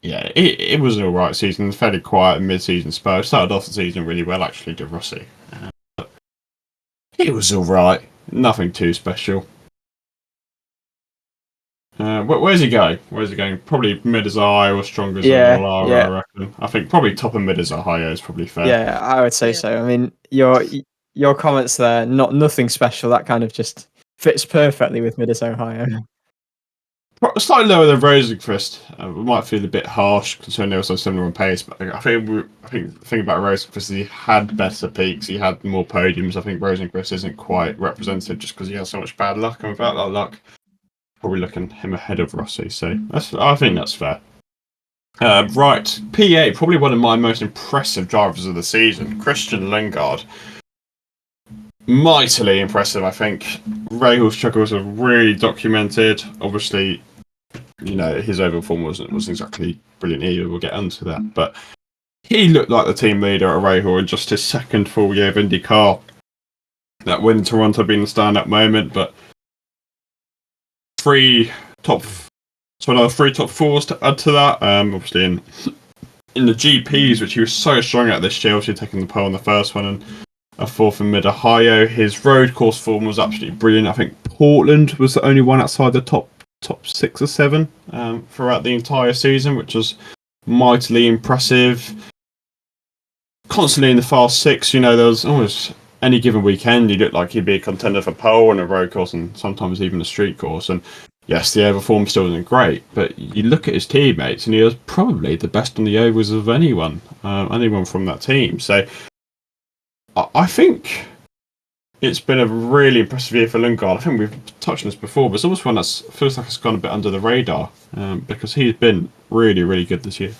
Speaker 1: yeah, it was an alright season, fairly quiet mid-season spell. Started off the season really well, actually, to Rossi. But it was alright, nothing too special. Where's he going? Probably mid as Ohio or stronger as Ohio, I reckon. I think probably top of mid as Ohio is probably fair.
Speaker 2: Yeah, I would say so. I mean, your comments there, nothing special. That kind of just fits perfectly with mid as Ohio.
Speaker 1: Slightly lower than Rosenqvist. We might feel a bit harsh considering they were so similar on pace, but I think the thing about Rosenqvist is he had better peaks, he had more podiums. I think Rosenqvist isn't quite representative just because he has so much bad luck, and without that luck, probably looking him ahead of Rossi. So I think that's fair. Right, P8, probably one of my most impressive drivers of the season, Christian Lundgaard. Mightily impressive, I think. Rahal's struggles are really documented. Obviously, his overall form wasn't exactly brilliant either. We'll get onto that, but he looked like the team leader at Rahal in just his second full year of IndyCar. That win in Toronto being the standout moment, but another 3 top 4s to add to that. Obviously in the GPs, which he was so strong at this year, obviously taking the pole on the first one and a 4th in mid-Ohio. His road course form was absolutely brilliant. I think Portland was the only one outside the top 6 or 7 throughout the entire season, which was mightily impressive. Constantly in the fast 6, there was almost any given weekend he looked like he'd be a contender for pole on a road course and sometimes even a street course. And yes, the oval form still isn't great, but you look at his teammates and he was probably the best on the ovals of anyone from that team. So I think it's been a really impressive year for Lundgaard. I think we've touched on this before, but it's almost one that feels like it's gone a bit under the radar because he's been really, really good this year.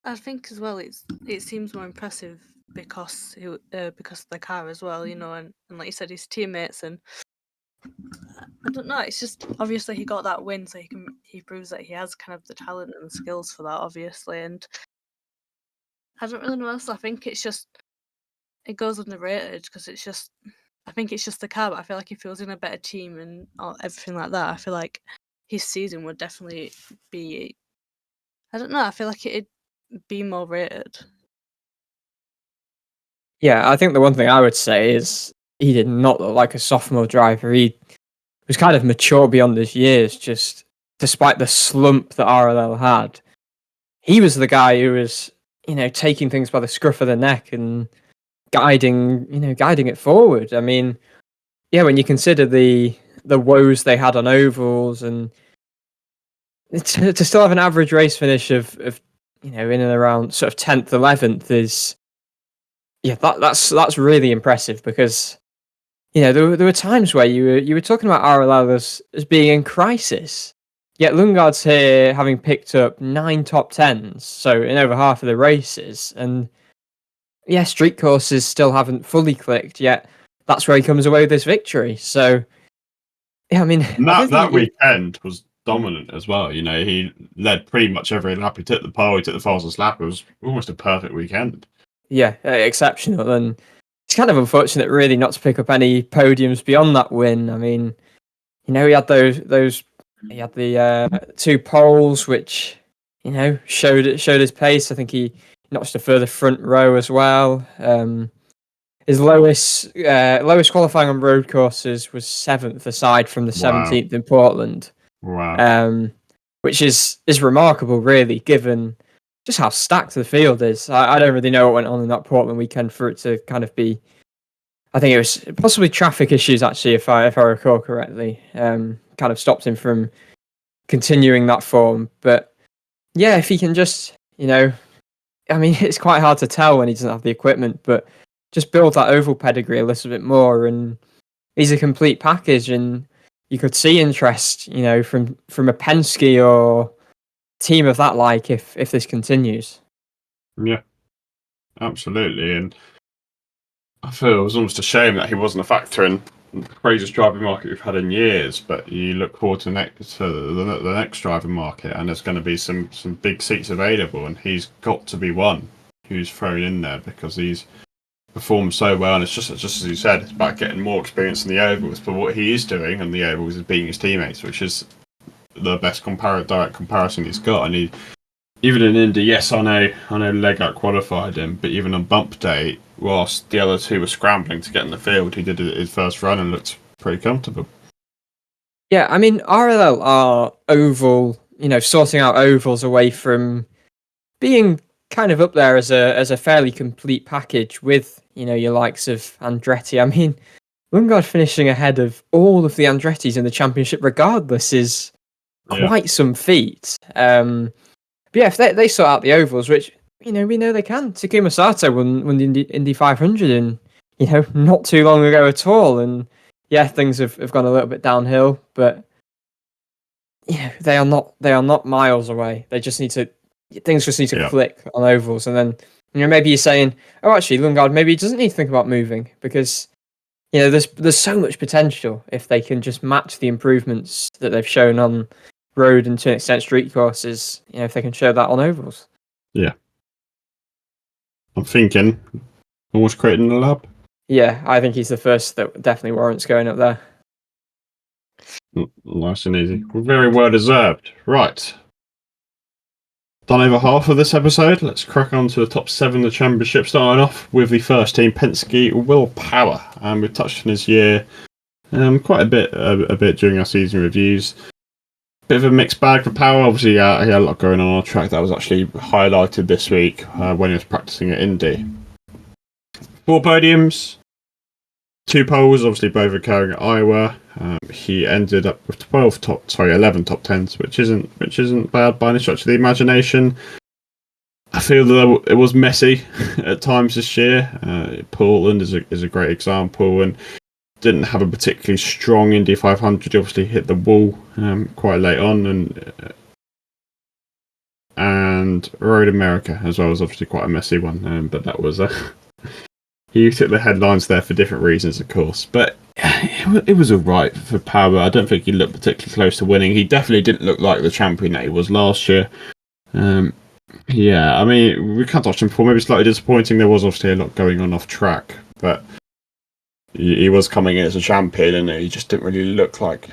Speaker 3: I think as well, it seems more impressive because of the car as well, and like you said, his teammates, and I don't know. It's just obviously he got that win, so he proves that he has kind of the talent and the skills for that, obviously. And I don't really know else. I think it's just it goes underrated because I think it's just the car. But I feel like if he was in a better team and everything like that, I feel like his season would definitely be I don't know. I feel like it'd be more rated.
Speaker 2: Yeah, I think the one thing I would say is he did not look like a sophomore driver. He was kind of mature beyond his years, just despite the slump that RLL had. He was the guy who was, taking things by the scruff of the neck and guiding it forward. I mean, yeah, when you consider the woes they had on ovals, and to still have an average race finish of in and around sort of 10th, 11th is, that's really impressive, because there were times where you were talking about RLL as being in crisis. Yet Lundgaard's here having picked up 9 top 10s, so in over half of the races, and yeah, street courses still haven't fully clicked yet. That's where he comes away with this victory. So, yeah, I mean,
Speaker 1: And that weekend was dominant as well. He led pretty much every lap. He took the pole, he took the fastest lap. It was almost a perfect weekend.
Speaker 2: Yeah, exceptional. And it's kind of unfortunate, really, not to pick up any podiums beyond that win. I mean, he had he had the 2 poles, which showed his pace. I think he notched a further front row as well. His lowest qualifying on road courses was 7th, aside from the 17th in Portland.
Speaker 1: Wow.
Speaker 2: Which is remarkable, really, given just how stacked the field is. I don't really know what went on in that Portland weekend for it to kind of be. I think it was possibly traffic issues, actually, if I recall correctly. Kind of stopped him from continuing that form. But yeah, if he can just, I mean, it's quite hard to tell when he doesn't have the equipment, but just build that oval pedigree a little bit more, and he's a complete package. And you could see interest, from a Penske or team of that like if this continues.
Speaker 1: Yeah, absolutely. And I feel it was almost a shame that he wasn't a factor in the craziest driving market we've had in years. But you look forward to the next driving market, and there's going to be some big seats available, and he's got to be one who's thrown in there, because he's performed so well. And it's just as you said, it's about getting more experience in the ovals. But what he is doing in the ovals is beating his teammates, which is the best direct comparison he's got. And he, even in Indy, yes, I know Leggett qualified him, but even on bump day, whilst the other 2 were scrambling to get in the field, he did his first run and looked pretty comfortable.
Speaker 2: Yeah, I mean, RLL are oval, sorting out ovals away from being kind of up there as a fairly complete package with, your likes of Andretti. I mean, Lundgaard finishing ahead of all of the Andrettis in the championship regardless is quite some feat. But yeah, if they sort out the ovals, which we know they can. Takuma Sato won the Indy 500 in not too long ago at all, and yeah, things have gone a little bit downhill, but they are not miles away. Things just need to click on ovals, and then maybe you're saying, oh, actually, Lundgaard maybe he doesn't need to think about moving, because there's so much potential if they can just match the improvements that they've shown on road and to an extent street courses. If they can show that on ovals. Yeah,
Speaker 1: I'm thinking almost creating a lab.
Speaker 2: Yeah, I think he's the first that definitely warrants going up there.
Speaker 1: Nice and easy. Very well deserved. Right. Done over half of this episode. Let's crack on to the top 7 of the championship, starting off with the first team, Penske, Will Power. And we've touched on his year quite a bit during our season reviews. Bit of a mixed bag for Power. Obviously, he had a lot going on a track that was actually highlighted this week when he was practicing at Indy. 4 podiums, 2 poles, obviously both occurring at Iowa. He ended up with 11 top 10s, which isn't bad by any stretch of the imagination. I feel that it was messy at times this year. Portland is a great example, and didn't have a particularly strong Indy 500. He obviously hit the wall quite late on, and Road America as well was obviously quite a messy one. But that was he took the headlines there for different reasons, of course. But it was alright for Power. I don't think he looked particularly close to winning. He definitely didn't look like the champion that he was last year. Yeah, I mean, we can't touch him before. Maybe slightly disappointing. There was obviously a lot going on off track, but he was coming in as a champion, and he just didn't really look like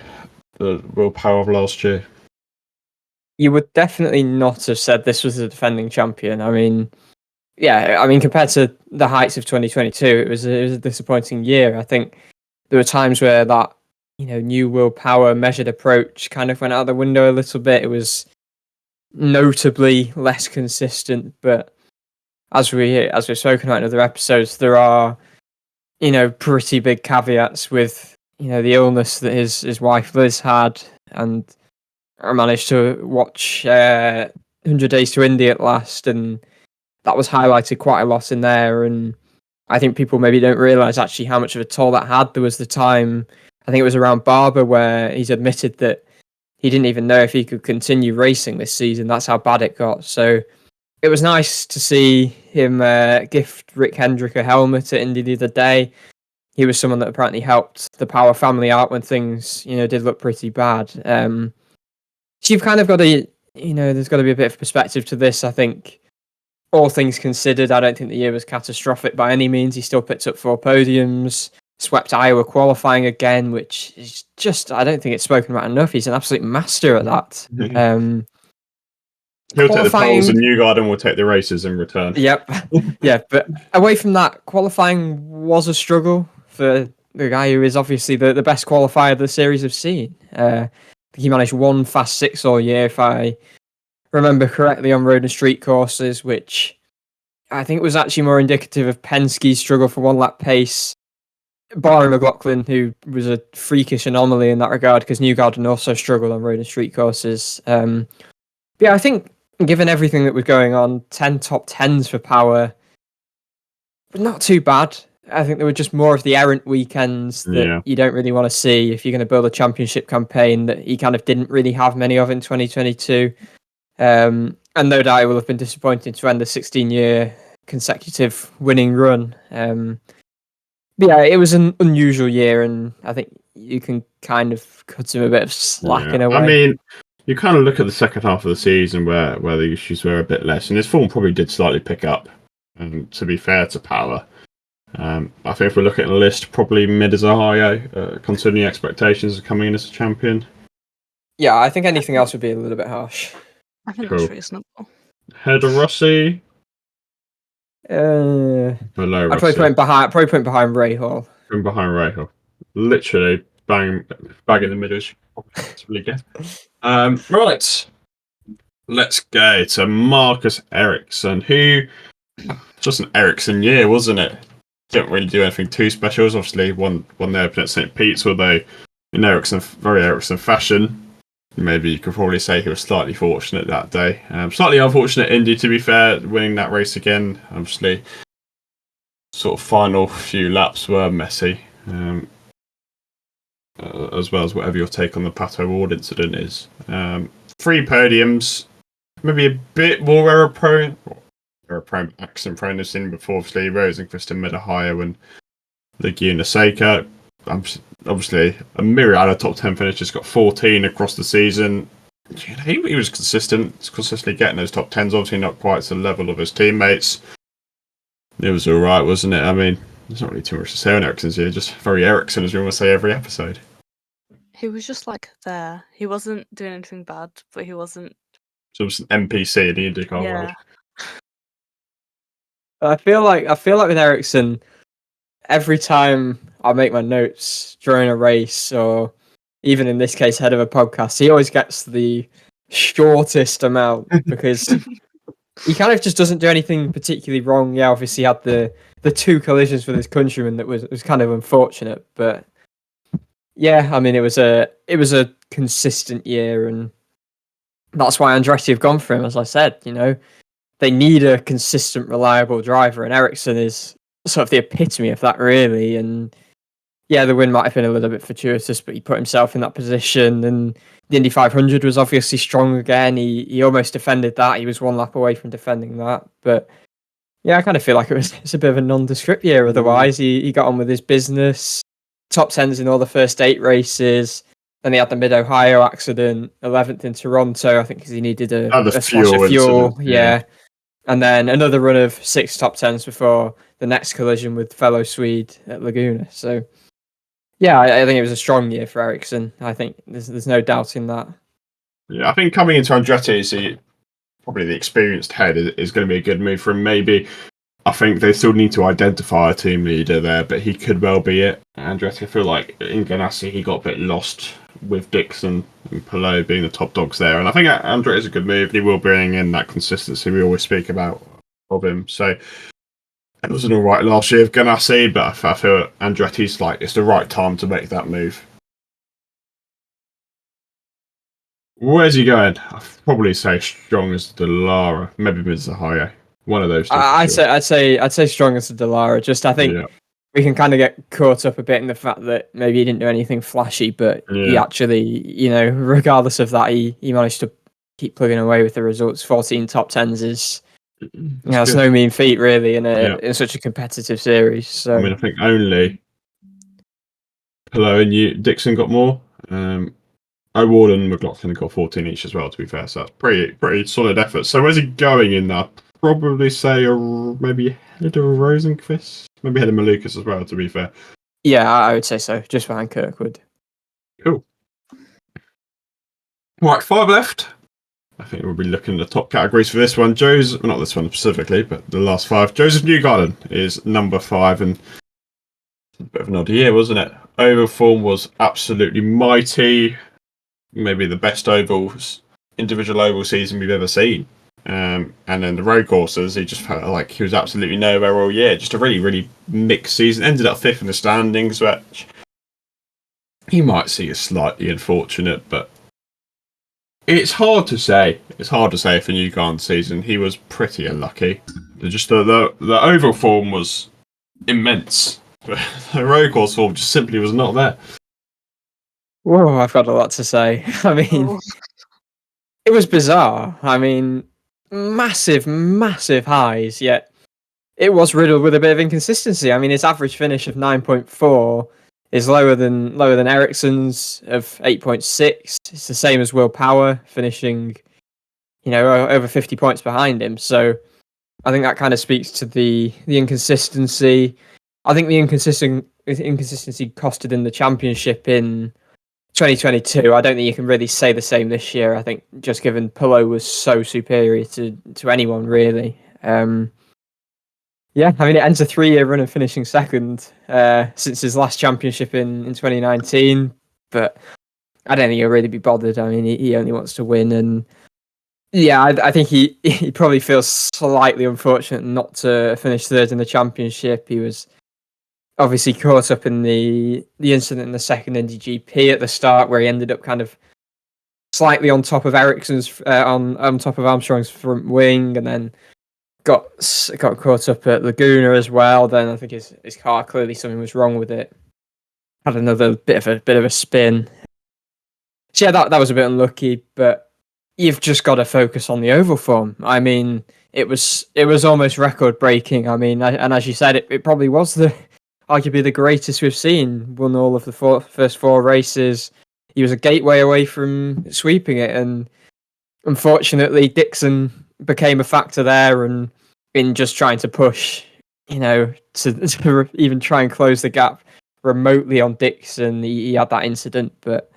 Speaker 1: the Will Power of last year.
Speaker 2: you would definitely not have said this was a defending champion. I mean, yeah, I mean, compared to the heights of 2022, it was a disappointing year. I think there were times where that, new willpower, measured approach kind of went out the window a little bit. It was notably less consistent, but as we've spoken about in other episodes, there are, pretty big caveats with, the illness that his wife Liz had, and I managed to watch 100 Days to Indy at last, and that was highlighted quite a lot in there. And I think people maybe don't realise actually how much of a toll that had. There was the time, I think it was around Barber, where he's admitted that he didn't even know if he could continue racing this season. That's how bad it got. So it was nice to see him gift Rick Hendrick a helmet at Indy the other day. He was someone that apparently helped the Power family out when things, did look pretty bad. So you've kind of got to, there's got to be a bit of perspective to this. I think, all things considered, I don't think the year was catastrophic by any means. He still picked up 4 podiums, swept Iowa qualifying again, which is just, I don't think it's spoken about enough. He's an absolute master at that.
Speaker 1: He'll take the poles and Newgarden will take the races in return.
Speaker 2: Yep. Yeah, but away from that, qualifying was a struggle for the guy who is obviously the best qualifier the series have seen. He managed 1 fast 6 all year, if I remember correctly, on road and street courses, which I think was actually more indicative of Penske's struggle for 1 lap pace, barring McLaughlin, who was a freakish anomaly in that regard, because Newgarden also struggled on road and street courses. But yeah, I think given everything that was going on, 10 top 10s for Power was not too bad. I think there were just more of the errant weekends that you don't really want to see if you're going to build a championship campaign, that he kind of didn't really have many of in 2022. And no doubt it will have been disappointing to end a 16-year consecutive winning run. But yeah, it was an unusual year, and I think you can kind of cut him a bit of slack in a way.
Speaker 1: I mean, you kind of look at the second half of the season where the issues were a bit less, and his form probably did slightly pick up. And to be fair to Power, I think if we look at the list, probably mid as a high, considering expectations of coming in as a champion.
Speaker 2: Yeah, I think anything else would be a little bit harsh.
Speaker 3: I think that's reasonable.
Speaker 1: Head of Rossi?
Speaker 2: Below
Speaker 1: Rossi.
Speaker 2: I'd probably put him behind Rahal.
Speaker 1: From behind Rahal. Literally bang in the middle. That's really good. Right. Let's go to Marcus Ericsson, who just an Ericsson year, wasn't it? Didn't really do anything too special. Obviously won the Open at St. Pete's, although in very Ericsson fashion. Maybe you could probably say he was slightly fortunate that day. Slightly unfortunate Indy, to be fair, winning that race again. Obviously, sort of final few laps were messy, as well as whatever your take on the Pato O'Ward incident is. 3 podiums, maybe a bit more error-prone, accident-prone than seen before. Obviously, Rosenqvist and Mid-Ohio and Laguna Seca. Obviously, a myriad of top 10 finishes, got 14 across the season. He was consistently getting those top 10s, obviously not quite to the level of his teammates. It was alright, wasn't it? I mean, there's not really too much to say on Ericsson's here, just very Ericsson, as we almost say every episode.
Speaker 3: He was just there. He wasn't doing anything bad, but he wasn't.
Speaker 1: So it was an NPC in the IndyCar world.
Speaker 2: I feel like with Ericsson, every time I make my notes during a race, or even in this case, head of a podcast, he always gets the shortest amount because he kind of just doesn't do anything particularly wrong. Yeah, obviously he had the 2 collisions with his countryman that was kind of unfortunate, but yeah, I mean it was a consistent year, and that's why Andretti have gone for him. As I said, they need a consistent, reliable driver, and Ericsson is sort of the epitome of that, really. And yeah, the win might have been a little bit fortuitous, but he put himself in that position. And the Indy 500 was obviously strong again. He almost defended that. He was 1 lap away from defending that. But yeah, I kind of feel like it's a bit of a nondescript year otherwise. He got on with his business, top 10s in all the first 8 races. Then he had the Mid-Ohio accident, 11th in Toronto, I think, because he needed a splash of fuel. Yeah. And then another run of 6 top 10s before the next collision with fellow Swede at Laguna. So, yeah, I think it was a strong year for Ericsson. I think there's no doubting that.
Speaker 1: Yeah, I think coming into Andretti, probably the experienced head is going to be a good move for him. Maybe I think they still need to identify a team leader there, but he could well be it. Andretti, I feel like in Ganassi he got a bit lost with Dixon and Palou being the top dogs there, and I think Andretti is a good move. He will bring in that consistency we always speak about of him. So it was an all right last year of Ganassi, but I feel Andretti's like it's the right time to make that move. Where's he going? I'd probably say strong as Dallara, maybe Mizuhaya. One of those two.
Speaker 2: I'd say strong as Dallara. Just I think we can kind of get caught up a bit in the fact that maybe he didn't do anything flashy, but he actually, regardless of that, he managed to keep plugging away with the results. 14 top tens is, it's no mean feat really in such a competitive series. So
Speaker 1: I mean, I think only Palou and Dixon got more. O'Ward and McLaughlin got 14 each as well, to be fair, so that's pretty solid effort. So where's he going in that? Probably say maybe ahead of Rosenqvist, maybe ahead of Malukas as well, to be fair.
Speaker 2: Yeah, I would say so, just behind Kirkwood.
Speaker 1: Cool. Right, 5 left. I think we'll be looking at the top categories for this one. Not this one specifically, but the last 5. Josef Newgarden is number 5, and a bit of an odd year, wasn't it? Oval form was absolutely mighty. Maybe the best individual oval season we've ever seen. And then the road courses, he just felt like he was absolutely nowhere all year. Just a really, really mixed season. Ended up 5th in the standings, which he might see as slightly unfortunate, but it's hard to say. It's hard to say for Newgarden's season. He was pretty unlucky. Just the oval form was immense. The road course form just simply was not there.
Speaker 2: Whoa, I've got a lot to say. I mean, it was bizarre. I mean, massive highs, yet it was riddled with a bit of inconsistency. I mean, his average finish of 9.4 is lower than Ericsson's of 8.6. It's the same as Will Power, finishing, over 50 points behind him. So I think that kind of speaks to the inconsistency. I think the inconsistency costed him the championship in 2022. I don't think you can really say the same this year. I think just given Palou was so superior to anyone really. Yeah, I mean, it ends a 3-year run of finishing second since his last championship in 2019. But I don't think he'll really be bothered. I mean, he only wants to win. And yeah, I think he probably feels slightly unfortunate not to finish third in the championship. He was obviously caught up in the incident in the second Indy GP at the start, where he ended up kind of slightly on top of Ericsson's on top of Armstrong's front wing, and then got caught up at Laguna as well. Then I think his car, clearly something was wrong with it. Had another bit of a spin. So yeah, that was a bit unlucky, but you've just got to focus on the oval form. I mean, it was almost record breaking. I mean, and as you said, it probably was arguably the greatest we've seen. Won all of the first 4 races. He was a gateway away from sweeping it, and unfortunately, Dixon became a factor there, and in just trying to push, to even try and close the gap remotely on Dixon, he had that incident. But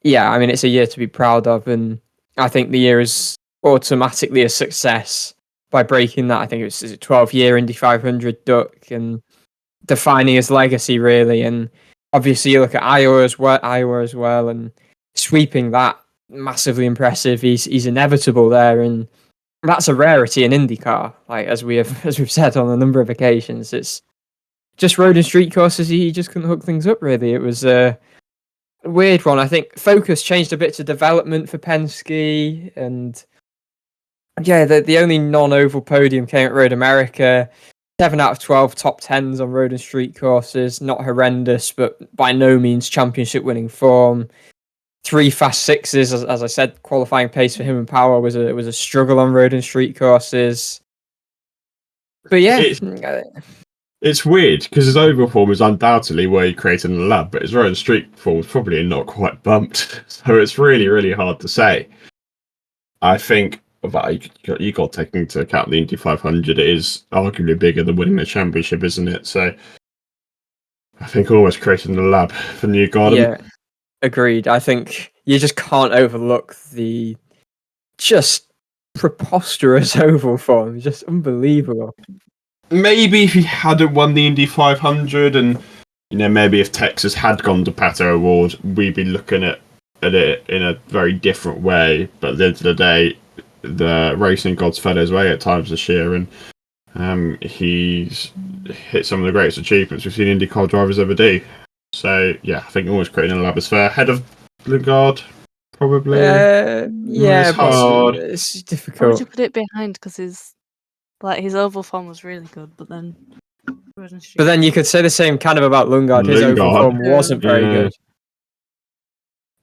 Speaker 2: yeah, I mean, it's a year to be proud of, and I think the year is automatically a success by breaking that. I think it was a 12-year Indy 500 duck and defining his legacy really. And obviously, you look at Iowa as well, and sweeping that, massively impressive. He's inevitable there, and that's a rarity in IndyCar. Like as we've said on a number of occasions, it's just road and street courses. He just couldn't hook things up really. It was a weird one. I think focus changed a bit to development for Penske, and yeah, the only non-oval podium came at Road America. 7 out of 12 top 10s on road and street courses. Not horrendous, but by no means championship-winning form. 3 fast sixes, as I said, qualifying pace for him and Power was a struggle on road and street courses. But yeah,
Speaker 1: it's weird because his oval form is undoubtedly where he created in the lab, but his road and street form is probably not quite bumped. So it's really, really hard to say. I think you got to take into account the Indy 500. It is arguably bigger than winning the championship, isn't it? So I think almost created in the lab for Newgarden.
Speaker 2: Yeah. Agreed. I think you just can't overlook the just preposterous oval form. Just unbelievable.
Speaker 1: Maybe if he hadn't won the Indy 500, and maybe if Texas had gone to Pato O'Ward, we'd be looking at it in a very different way. But at the end of the day, the racing gods fed his way at times this year, and he's hit some of the greatest achievements we've seen IndyCar drivers ever do. So yeah, I think almost creating a lab is fair. Ahead of Lundgaard, probably.
Speaker 2: Yeah,
Speaker 1: It's
Speaker 2: but
Speaker 1: hard.
Speaker 2: it's
Speaker 3: Why would
Speaker 2: difficult.
Speaker 3: you put it behind? Because his oval form was really good, but then.
Speaker 2: But then you could say the same kind of about Lundgaard. His oval
Speaker 1: Lundgaard.
Speaker 2: form wasn't very good.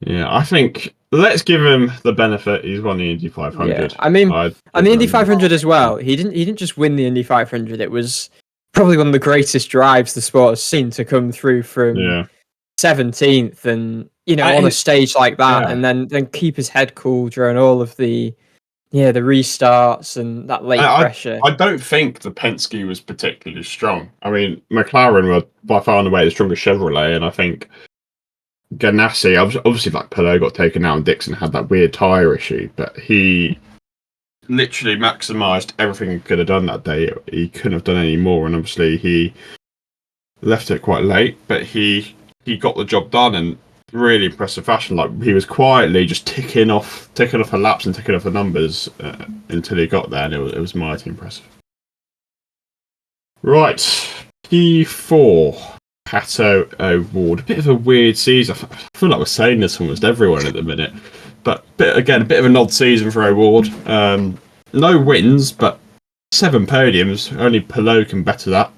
Speaker 1: Yeah, I think let's give him the benefit. He's won the Indy 500.
Speaker 2: Yeah, I mean, and the Indy
Speaker 1: him-
Speaker 2: 500 as well. He didn't just win the Indy 500. It was probably one of the greatest drives the sport has seen to come through from
Speaker 1: Yeah,
Speaker 2: 17th, and
Speaker 1: I-
Speaker 2: on a stage like that,
Speaker 1: yeah.
Speaker 2: and then keep his head cool during all of the restarts and that late pressure.
Speaker 1: I don't think the Penske was particularly strong. I mean, McLaren were by far and away the strongest Chevrolet, and I think Ganassi, obviously, like Palou got taken out and Dixon had that weird tyre issue, but he literally maximised everything he could have done that day. He couldn't have done any more, and obviously he left it quite late, but he got the job done in really impressive fashion. Like, he was quietly just ticking off the laps and ticking off the numbers until he got there, and it was mighty impressive. Right, P4. Pato O'Ward. A bit of a weird season. I feel like we're saying this almost everyone at the minute. But a bit of an odd season for O'Ward. No wins, but 7 podiums. Only Palou can better that,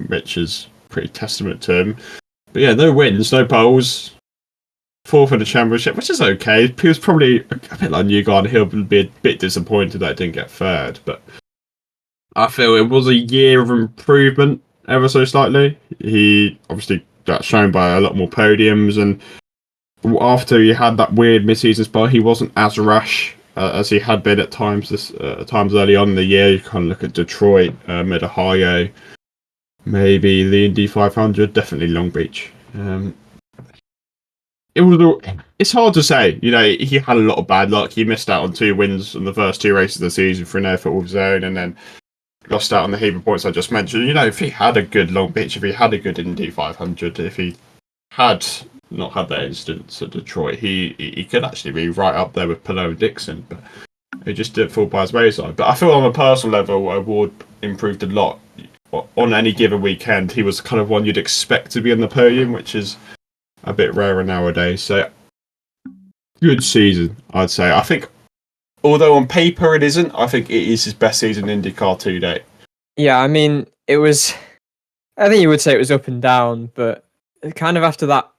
Speaker 1: which is pretty testament to him. But yeah, no wins, no poles. 4th in the championship, which is okay. He was probably a bit like Newgarden. He'll be a bit disappointed that he didn't get 3rd, but I feel it was a year of improvement ever so slightly. He obviously got shown by a lot more podiums, and after he had that weird mid-season spell, he wasn't as rash as he had been at times early on in the year. You kind of look at Detroit, Mid-Ohio, maybe the Indy 500, definitely Long Beach. It's hard to say. He had a lot of bad luck. He missed out on 2 wins in the first 2 races of the season for an effort with his own, and then lost out on the heap of points I just mentioned. If he had a good Long Beach, if he had a good Indy 500, if he had not had that instance at Detroit, he could actually be right up there with Palou and Dixon, but it just didn't fall by his wayside. But I feel on a personal level, O'Ward improved a lot. On any given weekend, he was kind of one you'd expect to be on the podium, which is a bit rarer nowadays. So, good season, I'd say. I think, although on paper it isn't, I think it is his best season in IndyCar to date.
Speaker 2: Yeah, I mean, I think you would say it was up and down, but kind of after that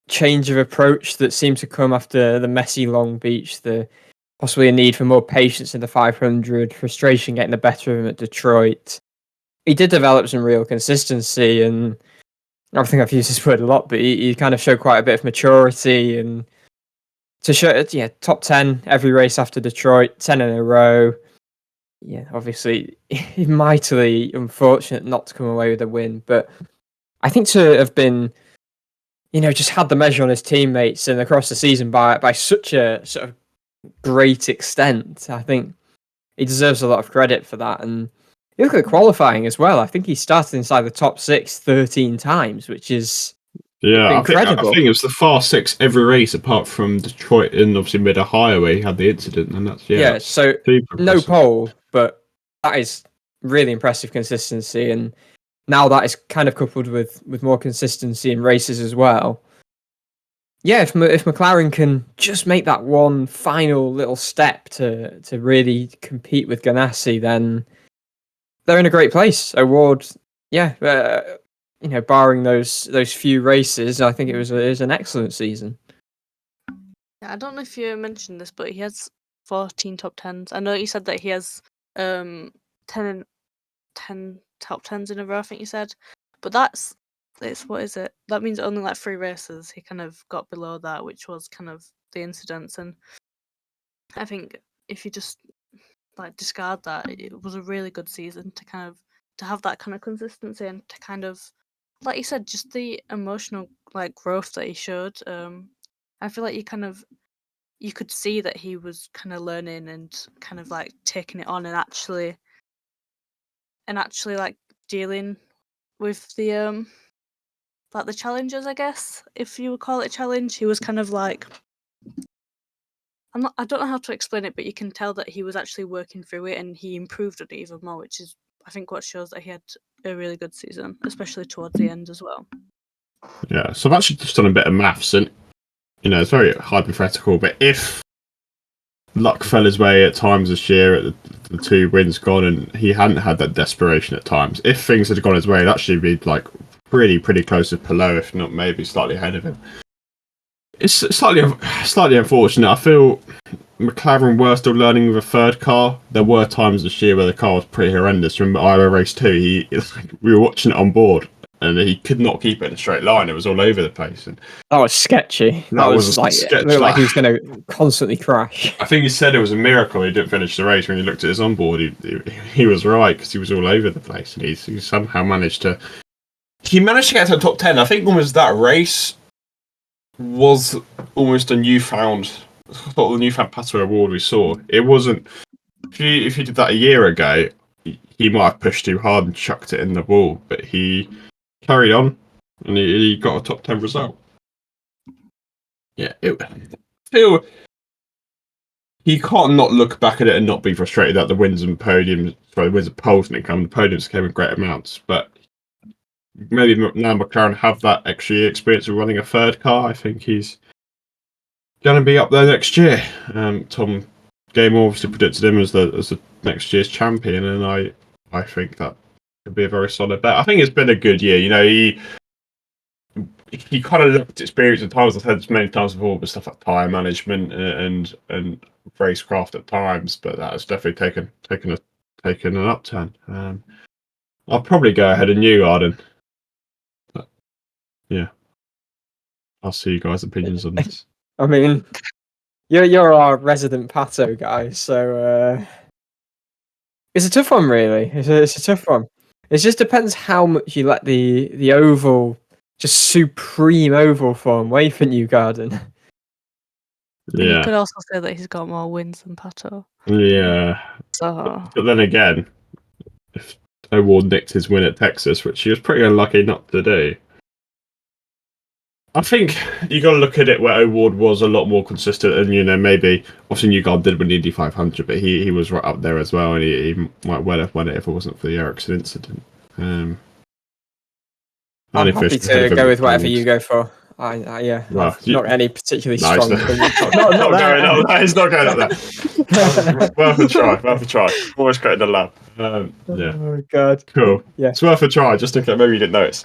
Speaker 2: change of approach that seemed to come after the messy Long Beach, the possibly a need for more patience in the 500, frustration getting the better of him at Detroit. He did develop some real consistency, and I think I've used this word a lot, but he kind of showed quite a bit of maturity, and to show, top 10 every race after Detroit, 10 in a row. Yeah, obviously, mightily unfortunate not to come away with a win, but I think to have been, just had the measure on his teammates and across the season by such a sort of great extent, I think he deserves a lot of credit for that. And you look at qualifying as well. I think he started inside the top 6 13 times, which is incredible.
Speaker 1: I think it was the fast 6 every race apart from Detroit and obviously Mid-Ohio where he had the incident, and that's
Speaker 2: so no pole, but that is really impressive consistency, and now that is kind of coupled with more consistency in races as well. Yeah, if McLaren can just make that one final little step to really compete with Ganassi, then they're in a great place. O'Ward, barring those few races, I think it was an excellent season.
Speaker 3: I don't know if you mentioned this, but he has 14 top 10s. I know you said that he has 10 top 10s in a row, I think you said. But what is it? That means only like 3 races he kind of got below that, which was kind of the incidents. And I think if you just discard that, it was a really good season to have that kind of consistency and to kind of, like you said, just the emotional growth that he showed. I feel like you kind of you could see that he was kind of learning and kind of like taking it on and actually like dealing with the like the challenges, I guess, if you would call it a challenge. He was kind of like, I don't know how to explain it, but you can tell that he was actually working through it and he improved on it even more, which is, I think, what shows that he had a really good season, especially towards the end as well.
Speaker 1: Yeah, so I've actually just done a bit of maths, and it's very hypothetical, but if luck fell his way at times this year, at the 2 wins gone, and he hadn't had that desperation at times, if things had gone his way, it'd actually be like pretty close to Palou, if not maybe slightly ahead of him. It's slightly unfortunate. I feel McLaren were still learning with a third car. There were times this year where the car was pretty horrendous. Remember Iowa Race 2, we were watching it on board, and he could not keep it in a straight line. It was all over the place. And
Speaker 2: That was sketchy. That was like, it looked like he was going to constantly crash.
Speaker 1: I think he said it was a miracle he didn't finish the race. When he looked at his onboard, he was right, because he was all over the place, and he somehow managed to get to the top 10. I think almost that race was almost a newfound Pato O'Ward we saw. It wasn't. If you did that a year ago, he might have pushed too hard and chucked it in the wall, but he carried on and he got a top 10 result. Yeah, I feel he can't not look back at it and not be frustrated that the wins and poles didn't come. The podiums came in great amounts, but maybe now McLaren have that extra year experience of running a third car. I think he's going to be up there next year. Tom Gamer obviously predicted him as the next year's champion, and I think that could be a very solid bet. I think it's been a good year. He kind of looked experience at times. I've said this many times before, but stuff like tyre management and racecraft at times, but that has definitely taken an upturn. I'll probably go ahead of Newgarden. Yeah, I'll see you guys' opinions on this.
Speaker 2: I mean, you're our resident Pato guy, so it's a tough one, really. It's a tough one. It just depends how much you let the oval, just supreme oval form, wait for Newgarden.
Speaker 3: And you
Speaker 1: Yeah,
Speaker 3: could also say that he's got more wins than Pato.
Speaker 1: yeah.
Speaker 3: So
Speaker 1: But then again, if O'Ward nicked his win at Texas, which he was pretty unlucky not to do, I think you got to look at it where O'Ward was a lot more consistent, and maybe obviously Newgarden did win the Indy 500, but he was right up there as well, and he might well have won it if it wasn't for the Ericsson incident.
Speaker 2: I'm happy to go with whatever you go for. Yeah,
Speaker 1: Well,
Speaker 2: I've not any particularly
Speaker 1: No,
Speaker 2: strong.
Speaker 1: not going up there. It's not going up there. Worth a try. Almost got in the lab. Yeah.
Speaker 2: Oh god.
Speaker 1: Cool.
Speaker 2: Yeah.
Speaker 1: It's worth a try, just in case maybe you didn't notice.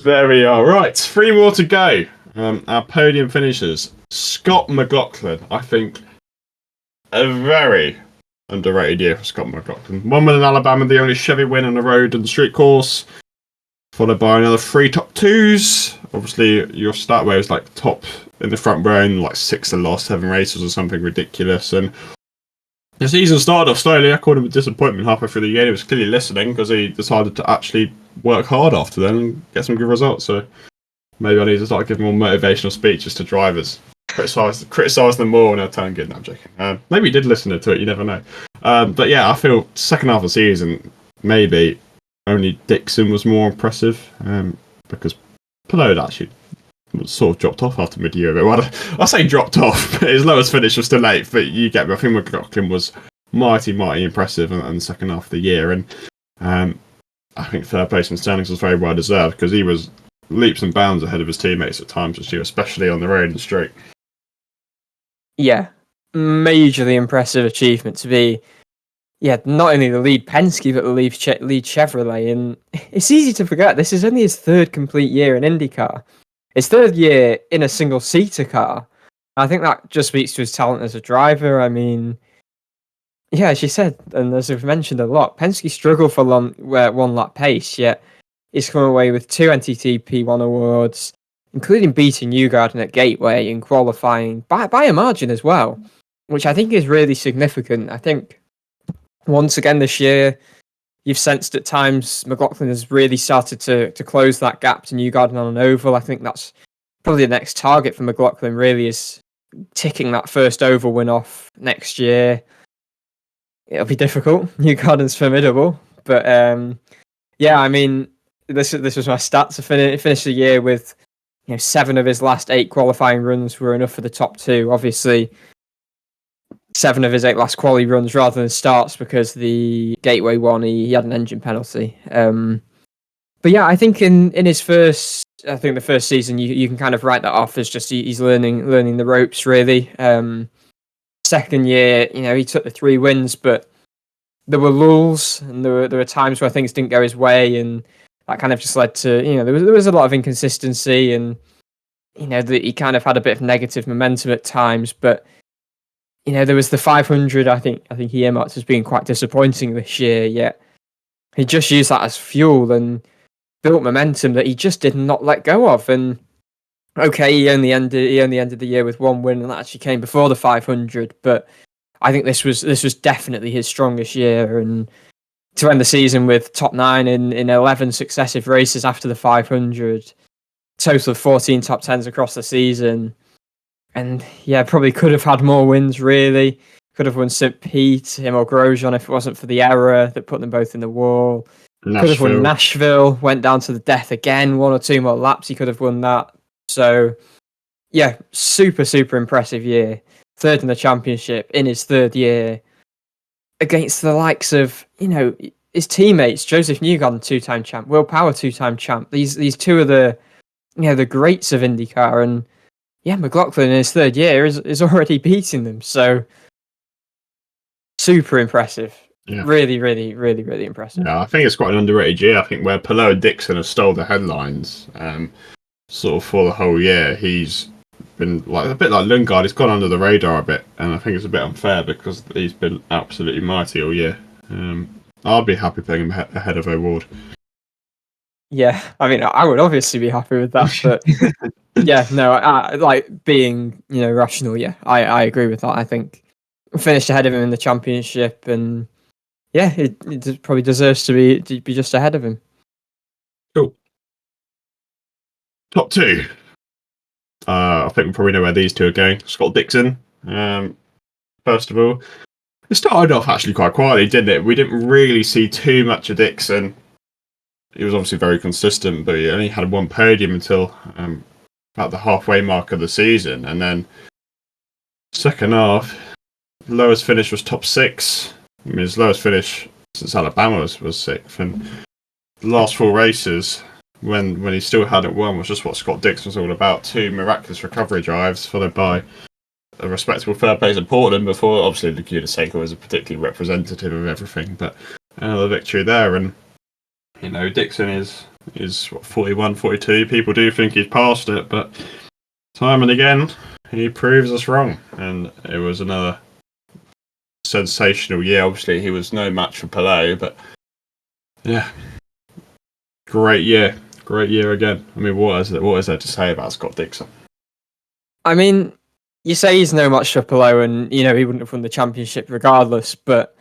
Speaker 1: There we are. Right, 3 more to go. Our podium finishers. Scott McLaughlin. I think a very underrated year for Scott McLaughlin. 1 win in Alabama, the only Chevy win on the road and street course, followed by another 3 top 2s. Obviously, your start where was like top in the front row and like 6 of the last 7 races or something ridiculous. And the season started off slowly. I called him a disappointment halfway through the year. He was clearly listening because he decided to actually work hard after then and get some good results. So maybe I need to start giving more motivational speeches to drivers. Criticise them more and they'll turn good. No, I'm joking. Maybe he did listen to it. You never know. But yeah, I feel second half of the season, maybe only Dixon was more impressive because Palou had actually sort of dropped off after mid-year. But I say dropped off, but his lowest finish was still 8th. But you get me. I think McLaughlin was mighty impressive in the second half of the year, and I think third place in standings was very well deserved because he was leaps and bounds ahead of his teammates at times this year, especially on the road and straight.
Speaker 2: Yeah, majorly impressive achievement to be. Yeah, not only the lead Penske, but the lead Chevrolet. And it's easy to forget, this is only his 3rd complete year in IndyCar. His 3rd year in a single-seater car. I think that just speaks to his talent as a driver. I mean, yeah, as you said, and as we've mentioned a lot, Penske struggled for one-lap pace, yet he's come away with 2 NTT P1 awards, including beating Newgarden at Gateway in qualifying by a margin as well, which I think is really significant. I think once again this year, you've sensed at times McLaughlin has really started to close that gap to Newgarden on an oval. I think that's probably the next target for McLaughlin really is ticking that first oval win off next year. It'll be difficult. Newgarden's formidable, but yeah, I mean, this was my stats to finish the year with 7 of his last 8 qualifying runs were enough for the top 2. Obviously, 7 of his 8 last quali runs rather than starts because the Gateway one he had an engine penalty. But yeah, I think in his the first season you can kind of write that off as just he's learning the ropes really. Second year, he took the 3 wins, but there were lulls and there were times where things didn't go his way, and that kind of just led to there was a lot of inconsistency, and that he kind of had a bit of negative momentum at times. But there was the 500. I think he earmarked as being quite disappointing this year. Yet he just used that as fuel and built momentum that he just did not let go of. And okay, he only ended the year with 1 win, and that actually came before the 500. But I think this was definitely his strongest year, and to end the season with top 9 in 11 successive races after the 500, total of 14 top 10s across the season, and yeah, probably could have had more wins. Really, could have won St. Pete, him or Grosjean, if it wasn't for the error that put them both in the wall. Could have won Nashville, went down to the death again, 1 or 2 more laps, he could have won that. So yeah, super impressive year. 3rd in the championship in his 3rd year against the likes of his teammates. Josef Newgarden, 2-time champ, Will Power, 2-time champ. These 2 are the greats of IndyCar, and yeah, McLaughlin in his 3rd year is already beating them. So super impressive. Yeah. Really impressive.
Speaker 1: Yeah, I think it's quite an underrated year. I think where Palou and Dixon have stole the headlines sort of for the whole year, he's been a bit like Lundgaard. He's gone under the radar a bit, and I think it's a bit unfair because he's been absolutely mighty all year. I'll be happy putting him ahead of O'Ward.
Speaker 2: Yeah, I mean, I would obviously be happy with that, but yeah, no, I like being rational. Yeah, I agree with that. I think finished ahead of him in the championship, and yeah, it probably deserves to be just ahead of him.
Speaker 1: Cool. Top 2. I think we probably know where these 2 are going. Scott Dixon, first of all. It started off actually quite quietly, didn't it? We didn't really see too much of Dixon. He was obviously very consistent, but he only had 1 podium until about the halfway mark of the season. And then second half, lowest finish was top 6. I mean, his lowest finish since Alabama was 6th. And the last 4 races, when he still hadn't won, was just what Scott Dixon was all about. 2 miraculous recovery drives, followed by a respectable 3rd place in Portland before, obviously, Laguna Seca was a particularly representative of everything, but another victory there. And, Dixon is what, 41, 42. People do think he's past it, but time and again, he proves us wrong. And it was another sensational year. Obviously, he was no match for Palou, but yeah, great year again. I mean, what is there to say about Scott Dixon?
Speaker 2: I mean, you say he's no match for Palou, and he wouldn't have won the championship regardless. But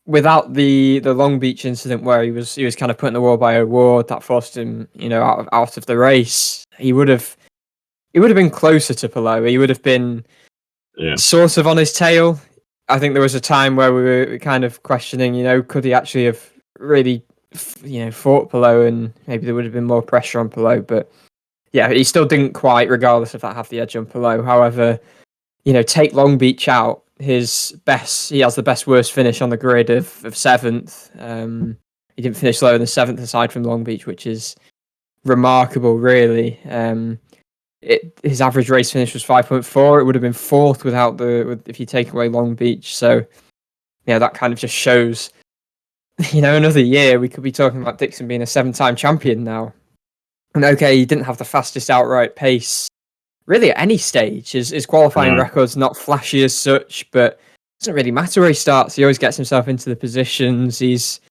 Speaker 2: without the Long Beach incident where he was kind of put in the wall by O'Ward, that forced him out of the race, he would have been closer to Palou. He would have been sort of on his tail. I think there was a time where we were kind of questioning, could he actually have really fought Palou, and maybe there would have been more pressure on Palou. But yeah, he still didn't quite, regardless of that, have the edge on Palou. However, take Long Beach out, he has the best worst finish on the grid of 7th. He didn't finish lower than 7th aside from Long Beach, which is remarkable, really. His average race finish was 5.4. It would have been 4th if you take away Long Beach. So yeah, that kind of just shows, another year we could be talking about Dixon being a 7-time champion now. And okay, he didn't have the fastest outright pace really at any stage. His qualifying record's not flashy as such, but it doesn't really matter where he starts. He always gets himself into the positions. He's,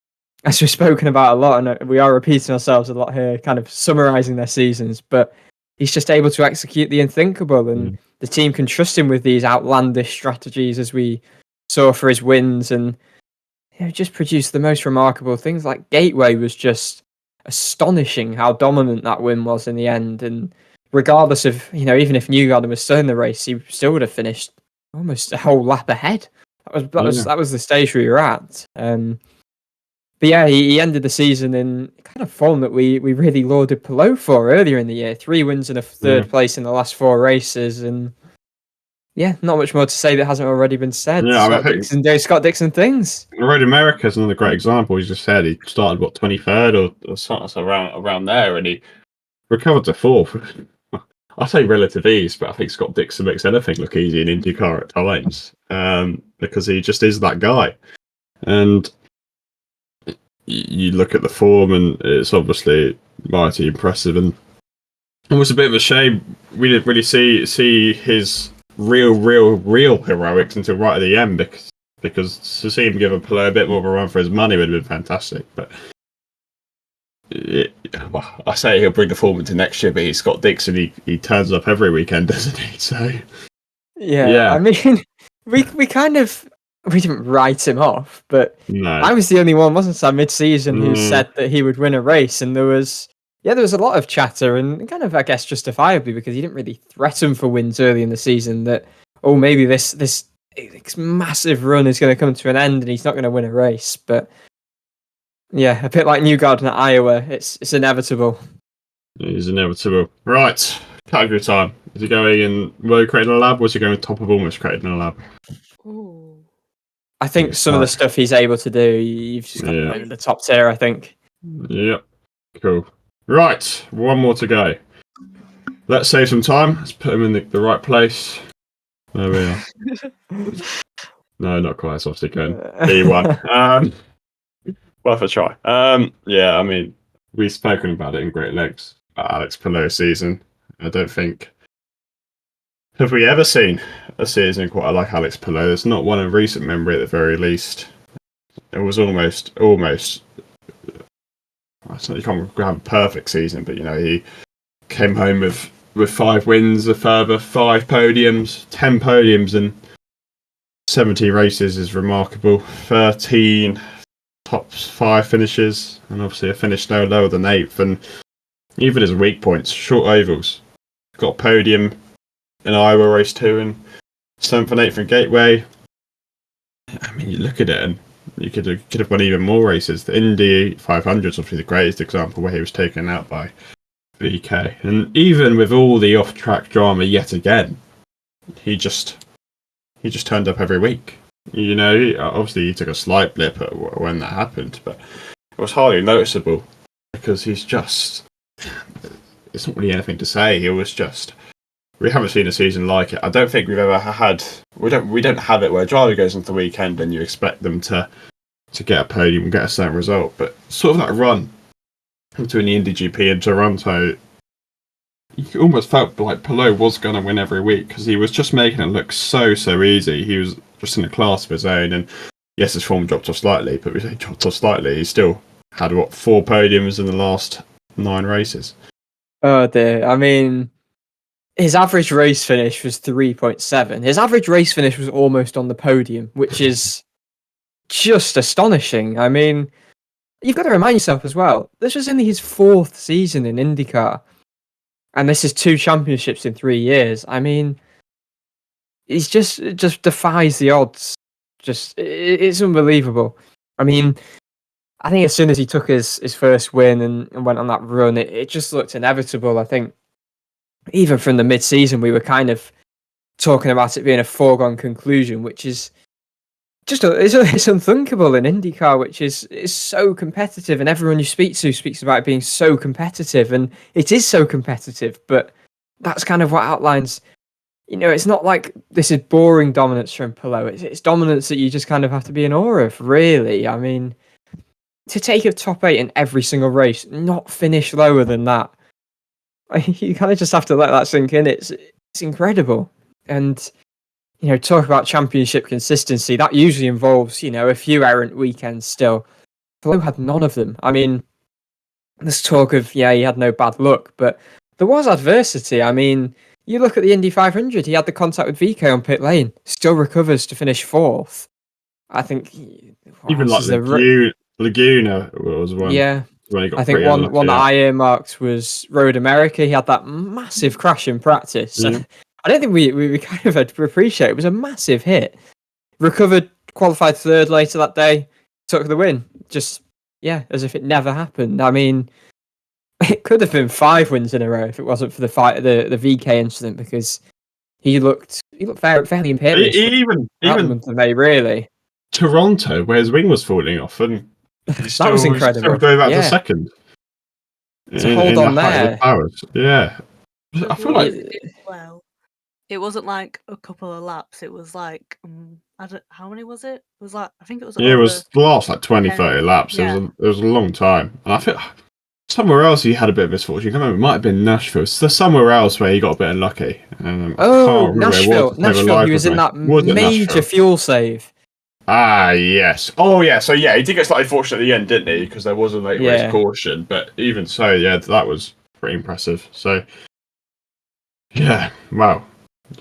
Speaker 2: as we've spoken about a lot, and we are repeating ourselves a lot here, kind of summarising their seasons, but he's just able to execute the unthinkable, and the team can trust him with these outlandish strategies, as we saw for his wins, and just produced the most remarkable things. Like Gateway was just astonishing how dominant that win was in the end, and regardless of, even if Newgarden was still in the race, he still would have finished almost a whole lap ahead. That was the stage we were at. But yeah, he ended the season in kind of form that we really lauded Palou for earlier in the year. 3 wins and a third place in the last 4 races, and yeah, not much more to say that hasn't already been said.
Speaker 1: Yeah,
Speaker 2: Scott Dixon doing Scott Dixon things.
Speaker 1: Road America is another great example. He just said he started 23rd or something around there, and he recovered to 4th. I say relative ease, but I think Scott Dixon makes anything look easy in IndyCar at times, because he just is that guy. And you look at the form, and it's obviously mighty impressive. And it was a bit of a shame we didn't really see his real heroics until right at the end, because to see him give a Palou a bit more of a run for his money would have been fantastic. But I say he'll bring the form into next year, but he's Scott Dixon. He turns up every weekend, doesn't he? So
Speaker 2: yeah. I mean, we didn't write him off, but
Speaker 1: no.
Speaker 2: I was the only one, wasn't I, mid-season who said that he would win a race, and there was a lot of chatter, and kind of, I guess, justifiably, because he didn't really threaten for wins early in the season, that maybe this massive run is going to come to an end and he's not going to win a race. But yeah, a bit like Newgarden at Iowa, it's inevitable.
Speaker 1: It is inevitable. Right, category time. Is he going in road creating a lab, or is he going top of almost creating a lab?
Speaker 3: Ooh.
Speaker 2: I think some of the stuff he's able to do, you've just got to put him in the top tier, I think.
Speaker 1: Yep. Cool. Right, one more to go. Let's save some time. Let's put him in the right place. There we are. No, not quite. It's obviously going B1. Worth a try. Yeah, I mean, we've spoken about it in great lengths. Alex Palou season. I don't think. Have we ever seen a season quite like Alex Palou? It's not one of recent memory, at the very least. It was almost. I certainly can't have a perfect season, but he came home with 5 wins, a further 5 podiums, 10 podiums in 70 races is remarkable. 13 top 5 finishes, and obviously a finish no lower than 8th. And even his weak points, short ovals, got a podium in Iowa race 2 and 7th and 8th in Gateway. I mean, you look at it, and you could have won even more races. The Indy 500 is obviously the greatest example, where he was taken out by VK. And even with all the off-track drama yet again, he just turned up every week. Obviously he took a slight blip when that happened, but it was hardly noticeable, because he's just... It's not really anything to say. He was just... We haven't seen a season like it. I don't think we've ever had... We don't have it where a driver goes into the weekend and you expect them to get a podium and get a certain result. But sort of that run between the Indy GP and Toronto, you almost felt like Palou was going to win every week, because he was just making it look so easy. He was just in a class of his own, and yes, his form dropped off slightly, but we say dropped off slightly, he still had 4 podiums in the last 9 races.
Speaker 2: Oh dear. I mean, his average race finish was 3.7. His average race finish was almost on the podium, which is just astonishing. I mean, you've got to remind yourself as well, this was only his 4th season in IndyCar, and this is 2 championships in 3 years. I mean, it just defies the odds. It's unbelievable. I mean, I think as soon as he took his first win and went on that run, it just looked inevitable. I think even from the mid-season, we were kind of talking about it being a foregone conclusion, which is just it's unthinkable in IndyCar, which is so competitive, and everyone you speak to speaks about it being so competitive, and it is so competitive. But that's kind of what outlines. It's not like this is boring dominance from Palou. It's dominance that you just kind of have to be in awe of, really. I mean, to take a top 8 in every single race, not finish lower than that, you kind of just have to let that sink in. It's incredible. And talk about championship consistency. That usually involves a few errant weekends. Still, Palou had none of them. I mean, there's talk of he had no bad luck, but there was adversity. I mean, you look at the Indy 500. He had the contact with VK on pit lane. Still recovers to finish 4th. I think
Speaker 1: even like Laguna was one.
Speaker 2: Yeah.
Speaker 1: when he got
Speaker 2: I think
Speaker 1: pretty unlucky,
Speaker 2: one that I earmarked was Road America. He had that massive crash in practice.
Speaker 1: Yeah.
Speaker 2: I don't think we kind of had to appreciate it. It was a massive hit. Recovered, qualified third later that day, took the win. Just, as if it never happened. I mean, it could have been 5 wins in a row if it wasn't for the VK incident, because he looked fairly impaired.
Speaker 1: Even
Speaker 2: the month of May, really.
Speaker 1: Toronto, where his wing was falling off, and
Speaker 2: that was incredible.
Speaker 1: Still going back to second.
Speaker 2: To hold on there.
Speaker 1: Yeah. I feel like
Speaker 3: it wasn't like a couple of laps. It was like how many was it? It was like, I think it was.
Speaker 1: It was the last 20, 30 laps.
Speaker 3: Yeah.
Speaker 1: It was a long time, and I feel somewhere else he had a bit of misfortune. I can't remember. It might have been Nashville. There's somewhere else where he got a bit unlucky.
Speaker 2: Nashville! He was in that major fuel save.
Speaker 1: Ah, yes. Oh, yeah. So, he did get slightly fortunate at the end, didn't he? Because there was a late race caution. But even so, that was pretty impressive. So, wow.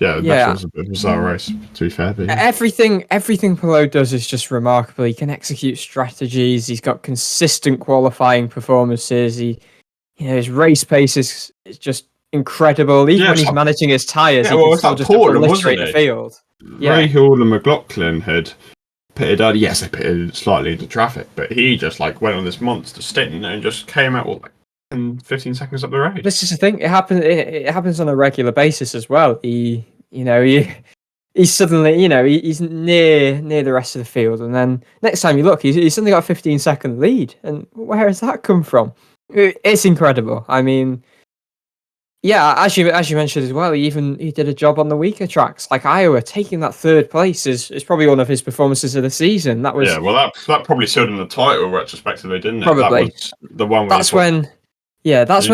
Speaker 1: That was a bit of a bizarre race, to be fair. But,
Speaker 2: Everything Palou does is just remarkable. He can execute strategies. He's got consistent qualifying performances. His race pace is just incredible. Even when he's managing his tyres, he can still just illustrate the field.
Speaker 1: Rahal and McLaughlin had pitted early. Yes, they pitted slightly into traffic, but he just went on this monster stint and just came out 15 seconds up the road.
Speaker 2: This is the thing. It happens on a regular basis as well. He's suddenly, he's near the rest of the field, and then next time you look, he's suddenly got a 15-second lead. And where has that come from? It's incredible. I mean, as you mentioned as well, he did a job on the weaker tracks like Iowa. Taking that third place is probably one of his performances of the season. That was
Speaker 1: that probably sealed him the title retrospectively, didn't it?
Speaker 2: Probably.
Speaker 1: That was the one.
Speaker 2: That's when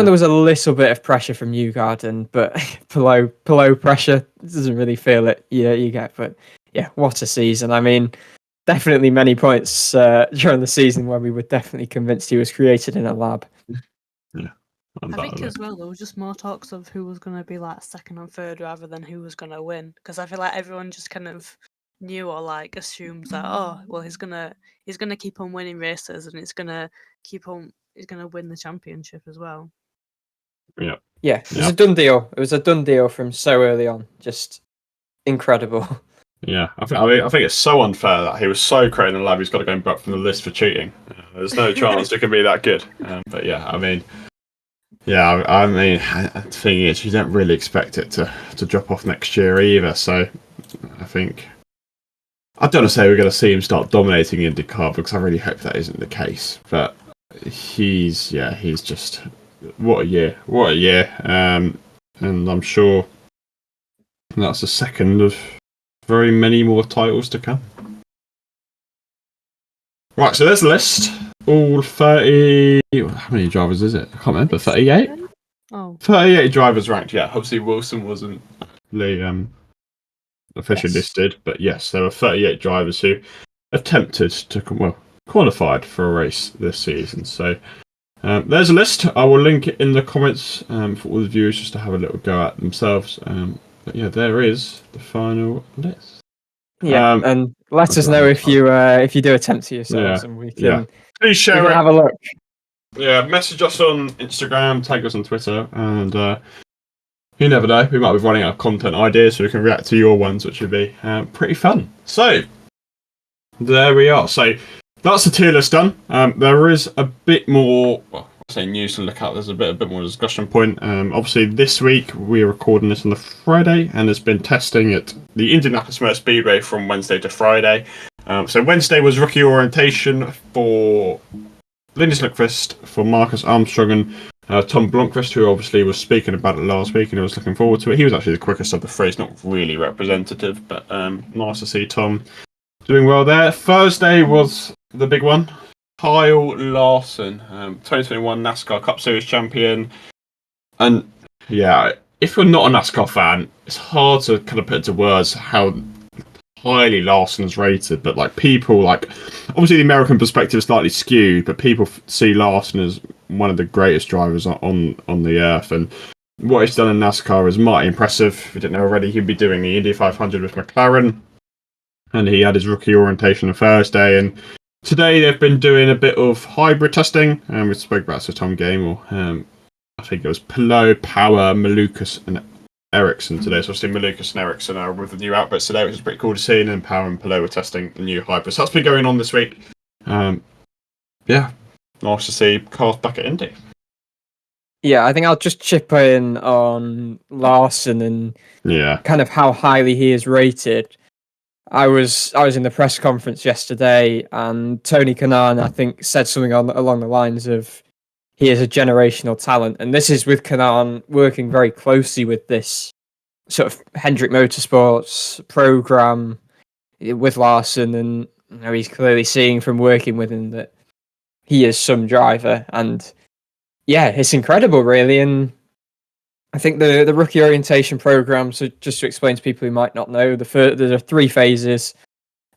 Speaker 2: there was a little bit of pressure from Newgarden, but Palou pressure doesn't really feel it. You get, but what a season! I mean, definitely many points during the season where we were definitely convinced he was created in a lab.
Speaker 1: Yeah.
Speaker 3: I think as well there was just more talks of who was going to be second and third rather than who was going to win, because I feel like everyone just kind of knew or assumes that he's gonna keep on winning races and he's gonna win the championship as well.
Speaker 1: Yeah.
Speaker 2: It was a done deal. It was a done deal from so early on. Just incredible.
Speaker 1: Yeah, I think it's so unfair that he was so creating the lab. He's got to go back from the list for cheating. There's no chance it can be that good. But the thing is, you don't really expect it to drop off next year either. So I think I don't want to say we're going to see him start dominating IndyCar, because I really hope that isn't the case. But he's just what a year, and I'm sure that's the second of very many more titles to come. Right, so there's the list. All 30... How many drivers is it? I can't remember. 38?
Speaker 3: Oh.
Speaker 1: 38 drivers ranked, yeah. Obviously, Wilson wasn't officially listed, but yes, there were 38 drivers who attempted to, qualified for a race this season. So there's a list. I will link it in the comments for all the viewers just to have a little go at themselves. But there is the final list.
Speaker 2: Yeah, and let us know if you do attempt to yourselves, and we can
Speaker 1: please share it.
Speaker 2: Have a look.
Speaker 1: Yeah, message us on Instagram, tag us on Twitter, and you never know, we might be running out of content ideas, so we can react to your ones, which would be pretty fun. So there we are. So that's the tier list done. There is a bit more. News to look at. There's a bit more discussion point. Obviously, this week we're recording this on the Friday, and there's been testing at the Indianapolis Motor Speedway from Wednesday to Friday. So Wednesday was rookie orientation for Linus Lundqvist, for Marcus Armstrong, and Tom Blomqvist, who obviously was speaking about it last week, and I was looking forward to it. He was actually the quickest of the three. It's not really representative, but nice to see Tom doing well there. Thursday was the big one. Kyle Larson, 2021 NASCAR Cup Series champion. And if you're not a NASCAR fan, it's hard to kind of put into words how highly Larson's rated. But people obviously the American perspective is slightly skewed, but people see Larson as one of the greatest drivers on the earth. And what he's done in NASCAR is mighty impressive. If you didn't know already, he'd be doing the Indy 500 with McLaren. And he had his rookie orientation on Thursday, and today they've been doing a bit of hybrid testing, and we spoke about Sir Tom Gamel. I think it was Palou, Power, Malukas, and Ericsson today. So obviously Malukas and Ericsson are with the new outputs today, which is pretty cool to see. And then Power and Palou were testing the new hybrid. So that's been going on this week. Yeah, nice to see cars back at Indy.
Speaker 2: Yeah, I think I'll just chip in on Larson and kind of how highly he is rated. I was in the press conference yesterday, and Tony Kanaan, I think, said something along the lines of he is a generational talent, and this is with Kanaan working very closely with this sort of Hendrick Motorsports program with Larson, and he's clearly seeing from working with him that he is some driver, and yeah, it's incredible, really. And I think the rookie orientation program, so just to explain to people who might not know, there are 3 phases.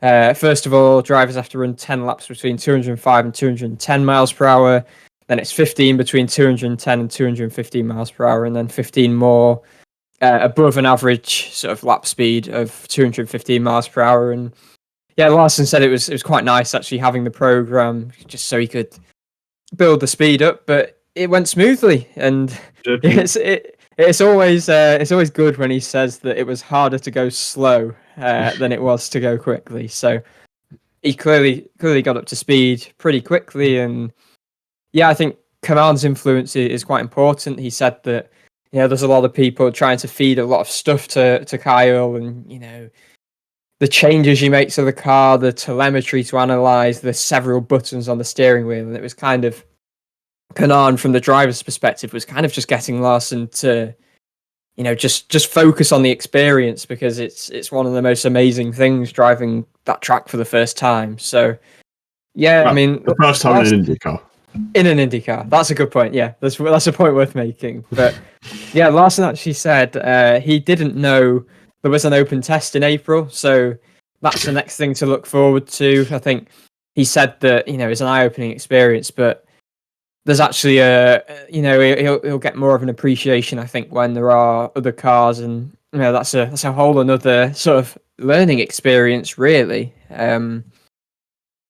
Speaker 2: First of all, drivers have to run 10 laps between 205 and 210 miles per hour. Then it's 15 between 210 and 215 miles per hour, and then 15 more above an average sort of lap speed of 215 miles per hour. And yeah, Larson said it was quite nice actually having the program just so he could build the speed up, but it went smoothly, and it's always good when he says that it was harder to go slow than it was to go quickly. So he clearly got up to speed pretty quickly, and yeah, I think Kanaan's influence is quite important. He said that there's a lot of people trying to feed a lot of stuff to Kyle, and the changes you make to the car, the telemetry to analyze, the several buttons on the steering wheel, and it was kind of Kanaan, from the driver's perspective, was kind of just getting Larson to, just focus on the experience, because it's one of the most amazing things driving that track for the first time. So, yeah,
Speaker 1: well,
Speaker 2: I mean,
Speaker 1: the first time in an IndyCar.
Speaker 2: In an IndyCar, that's a good point. Yeah, that's a point worth making. But yeah, Larson actually said he didn't know there was an open test in April, so that's the next thing to look forward to. I think he said that it's an eye-opening experience, but there's actually he'll get more of an appreciation, I think, when there are other cars, and that's a whole another sort of learning experience, really. But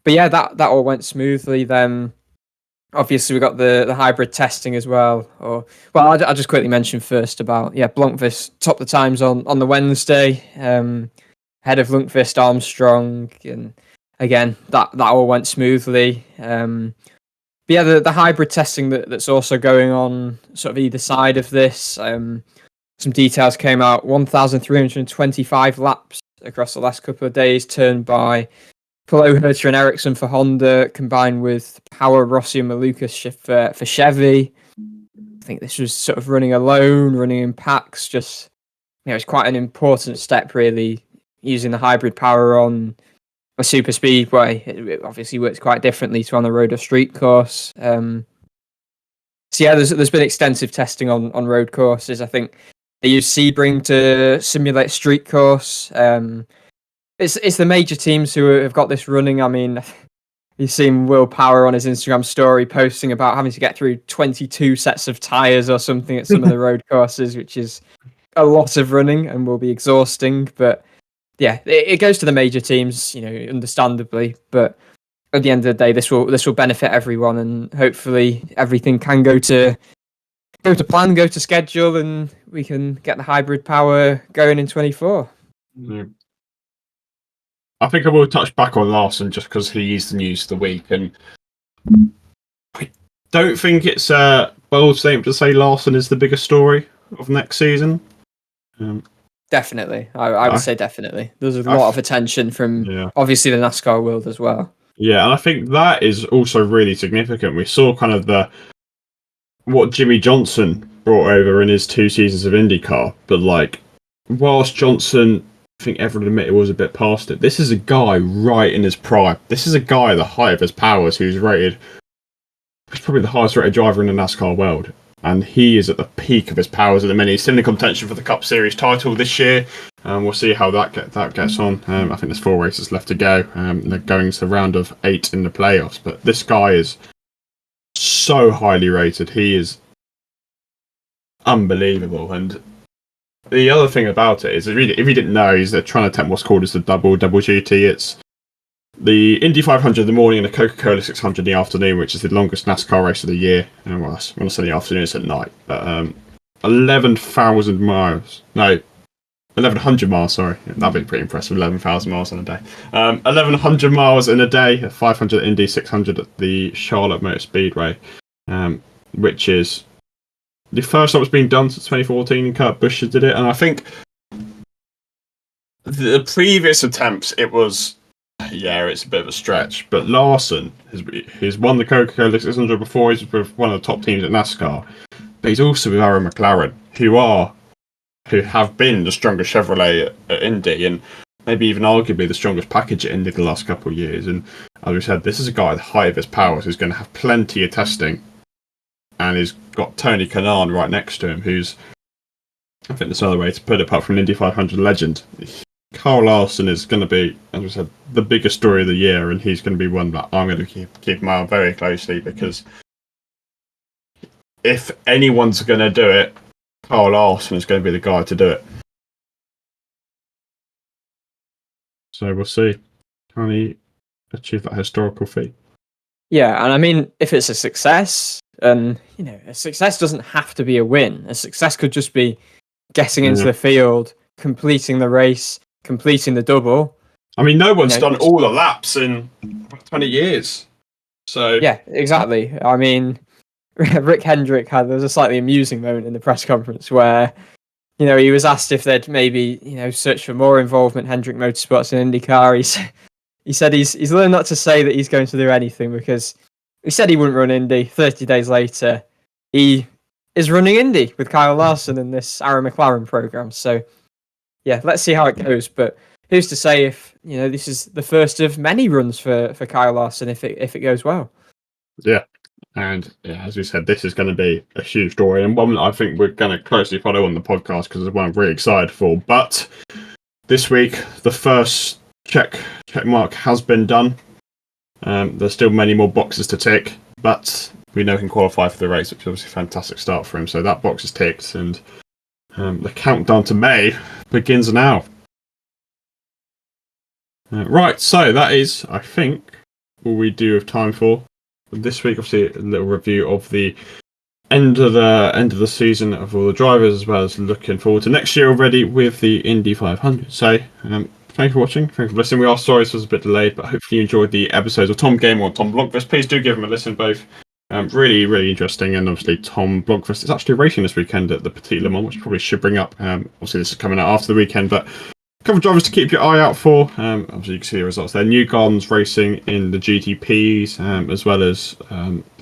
Speaker 2: yeah, that all went smoothly. Then obviously we got the hybrid testing as well. I'll just quickly mention first about Blomqvist topped the times on the Wednesday, ahead of Lundqvist, Armstrong, and again that all went smoothly. But yeah, the hybrid testing that's also going on sort of either side of this. Some details came out: 1,325 laps across the last couple of days turned by Palou, Herter, and Ericsson for Honda, combined with Power, Rossi, and Malukas for Chevy. I think this was sort of running alone, running in packs. Just it's quite an important step, really, using the hybrid power on a super speedway. It obviously works quite differently to on a road or street course. So yeah, there's been extensive testing on road courses. I think they use Sebring to simulate street course. It's the major teams who have got this running. I mean, you've seen Will Power on his Instagram story posting about having to get through 22 sets of tyres or something at some of the road courses, which is a lot of running and will be exhausting. But yeah, it goes to the major teams, understandably. But at the end of the day, this will benefit everyone, and hopefully everything can go to plan, go to schedule, and we can get the hybrid power going in 24.
Speaker 1: Yeah. I think I will touch back on Larson just because he is the news of the week, and I don't think it's a bold statement to say Larson is the biggest story of next season.
Speaker 2: Definitely. I would say definitely. There's a lot of attention from obviously the NASCAR world as well.
Speaker 1: Yeah, and I think that is also really significant. We saw kind of what Jimmy Johnson brought over in his 2 seasons of IndyCar, but whilst Johnson, I think everyone admit it was a bit past it, this is a guy right in his prime. This is a guy at the height of his powers who's probably the highest rated driver in the NASCAR world. And he is at the peak of his powers at the minute. He's still in contention for the Cup Series title this year. We'll see how that gets on. I think there's 4 races left to go. They're going to the round of 8 in the playoffs. But this guy is so highly rated. He is unbelievable. And the other thing about it is, if you didn't know, he's trying to attempt what's called as the double duty. It's the Indy 500 in the morning and the Coca-Cola 600 in the afternoon, which is the longest NASCAR race of the year. And when I say the afternoon, it's at night. But 11,000 miles. No, 1,100 miles, sorry. That'd be pretty impressive, 11,000 miles in a day. 1,100 miles in a day, 500 at Indy, 600 at the Charlotte Motor Speedway, which is the first time it's been done since 2014, and Kurt Busch did it. And I think the previous attempts, it was, it's a bit of a stretch. But Larson has won the Coca-Cola 600 before. He's with one of the top teams at NASCAR. But he's also with Aaron McLaren, who have been the strongest Chevrolet at Indy, and maybe even arguably the strongest package at Indy the last couple of years. And as we said, this is a guy at the height of his powers who's going to have plenty of testing, and he's got Tony Kanaan right next to him, who's, I think there's another way to put it, apart from an Indy 500 legend. Kyle Larson is going to be, as we said, the biggest story of the year, and he's going to be one that I'm going to keep my eye on very closely, because if anyone's going to do it, Kyle Larson is going to be the guy to do it. So we'll see. Can he achieve that historical feat?
Speaker 2: Yeah, and I mean, if it's a success, a success doesn't have to be a win. A success could just be getting into the field, completing the race, completing the double. I mean,
Speaker 1: no one's done all the laps in 20 years. So
Speaker 2: yeah, exactly. I mean, Rick Hendrick there was a slightly amusing moment in the press conference where, he was asked if they'd maybe, search for more involvement, Hendrick Motorsports in IndyCar. He said he's learned not to say that he's going to do anything, because he said he wouldn't run Indy. 30 days later, he is running Indy with Kyle Larson in this Aaron McLaren program. So yeah, let's see how it goes. But who's to say if, this is the first of many runs for Kyle Larson if it goes well.
Speaker 1: Yeah. And as we said, this is going to be a huge story, and one that I think we're going to closely follow on the podcast, because it's one I'm really excited for. But this week, the first check mark has been done. There's still many more boxes to tick, but we know he can qualify for the race, which is obviously a fantastic start for him. So that box is ticked, and the countdown to May begins now. Right, so that is, I think, all we do have time for this week. Obviously, a little review of the end of the season of all the drivers, as well as looking forward to next year already with the Indy 500. So, thank you for watching. Thank you for listening. We are sorry this was a bit delayed, but hopefully you enjoyed the episodes of Tom Gamer or Tom Blomqvist. Please do give them a listen, both. Really, really interesting. And obviously, Tom Blomqvist is actually racing this weekend at the Petit Le Mans, which probably should bring up. Obviously, this is coming out after the weekend, but a couple of drivers to keep your eye out for. Obviously, you can see the results there. Newgarden's racing in the GTPs, as well as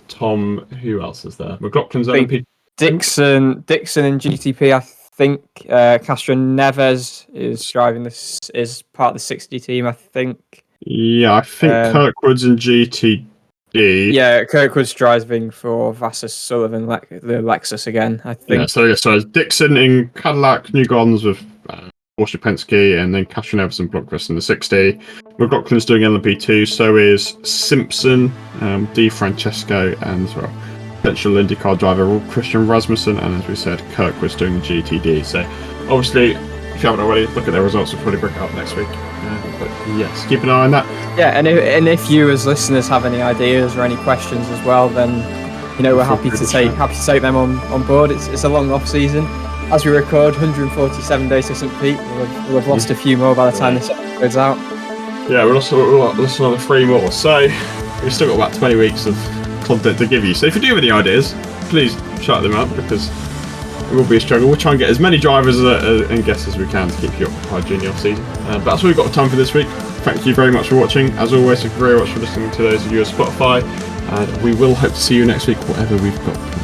Speaker 1: Tom. Who else is there? McLaughlin's LMP.
Speaker 2: Dixon in GTP. I think Castro Neves is driving this, is part of the 60 team. I think.
Speaker 1: Yeah, I think Kirkwood's in GTD.
Speaker 2: Yeah, Kirkwood's driving for Vasser Sullivan, the Lexus again, I think.
Speaker 1: Yeah, so it's Dixon in Cadillac, Newgarden's with Porsche Penske, and then Castro Neves and Blomqvist in the 60. McLaughlin's doing LMP2, so is Simpson, Di Francesco, and potential IndyCar driver Christian Rasmussen, and as we said, Kirkwood's doing the GTD. So obviously, if you haven't already, look at their results. We'll probably bring it up next week. But yes, keep an eye on that.
Speaker 2: Yeah, and if you as listeners have any ideas or any questions as well, then we're happy to take them on board. It's a long off season. As we record, 147 days to St. Pete. We'll have lost a few more by the time this episode's out.
Speaker 1: Yeah, we'll lost another 3 more. So we've still got about 20 weeks of content to give you. So if you do have any ideas, please shout them out, because it will be a struggle. We'll try and get as many drivers and guests as we can to keep you occupied during the off season. But that's all we've got time for this week. Thank you very much for watching. As always, thank you very much for listening to those of you at Spotify. And we will hope to see you next week, whatever we've got planned.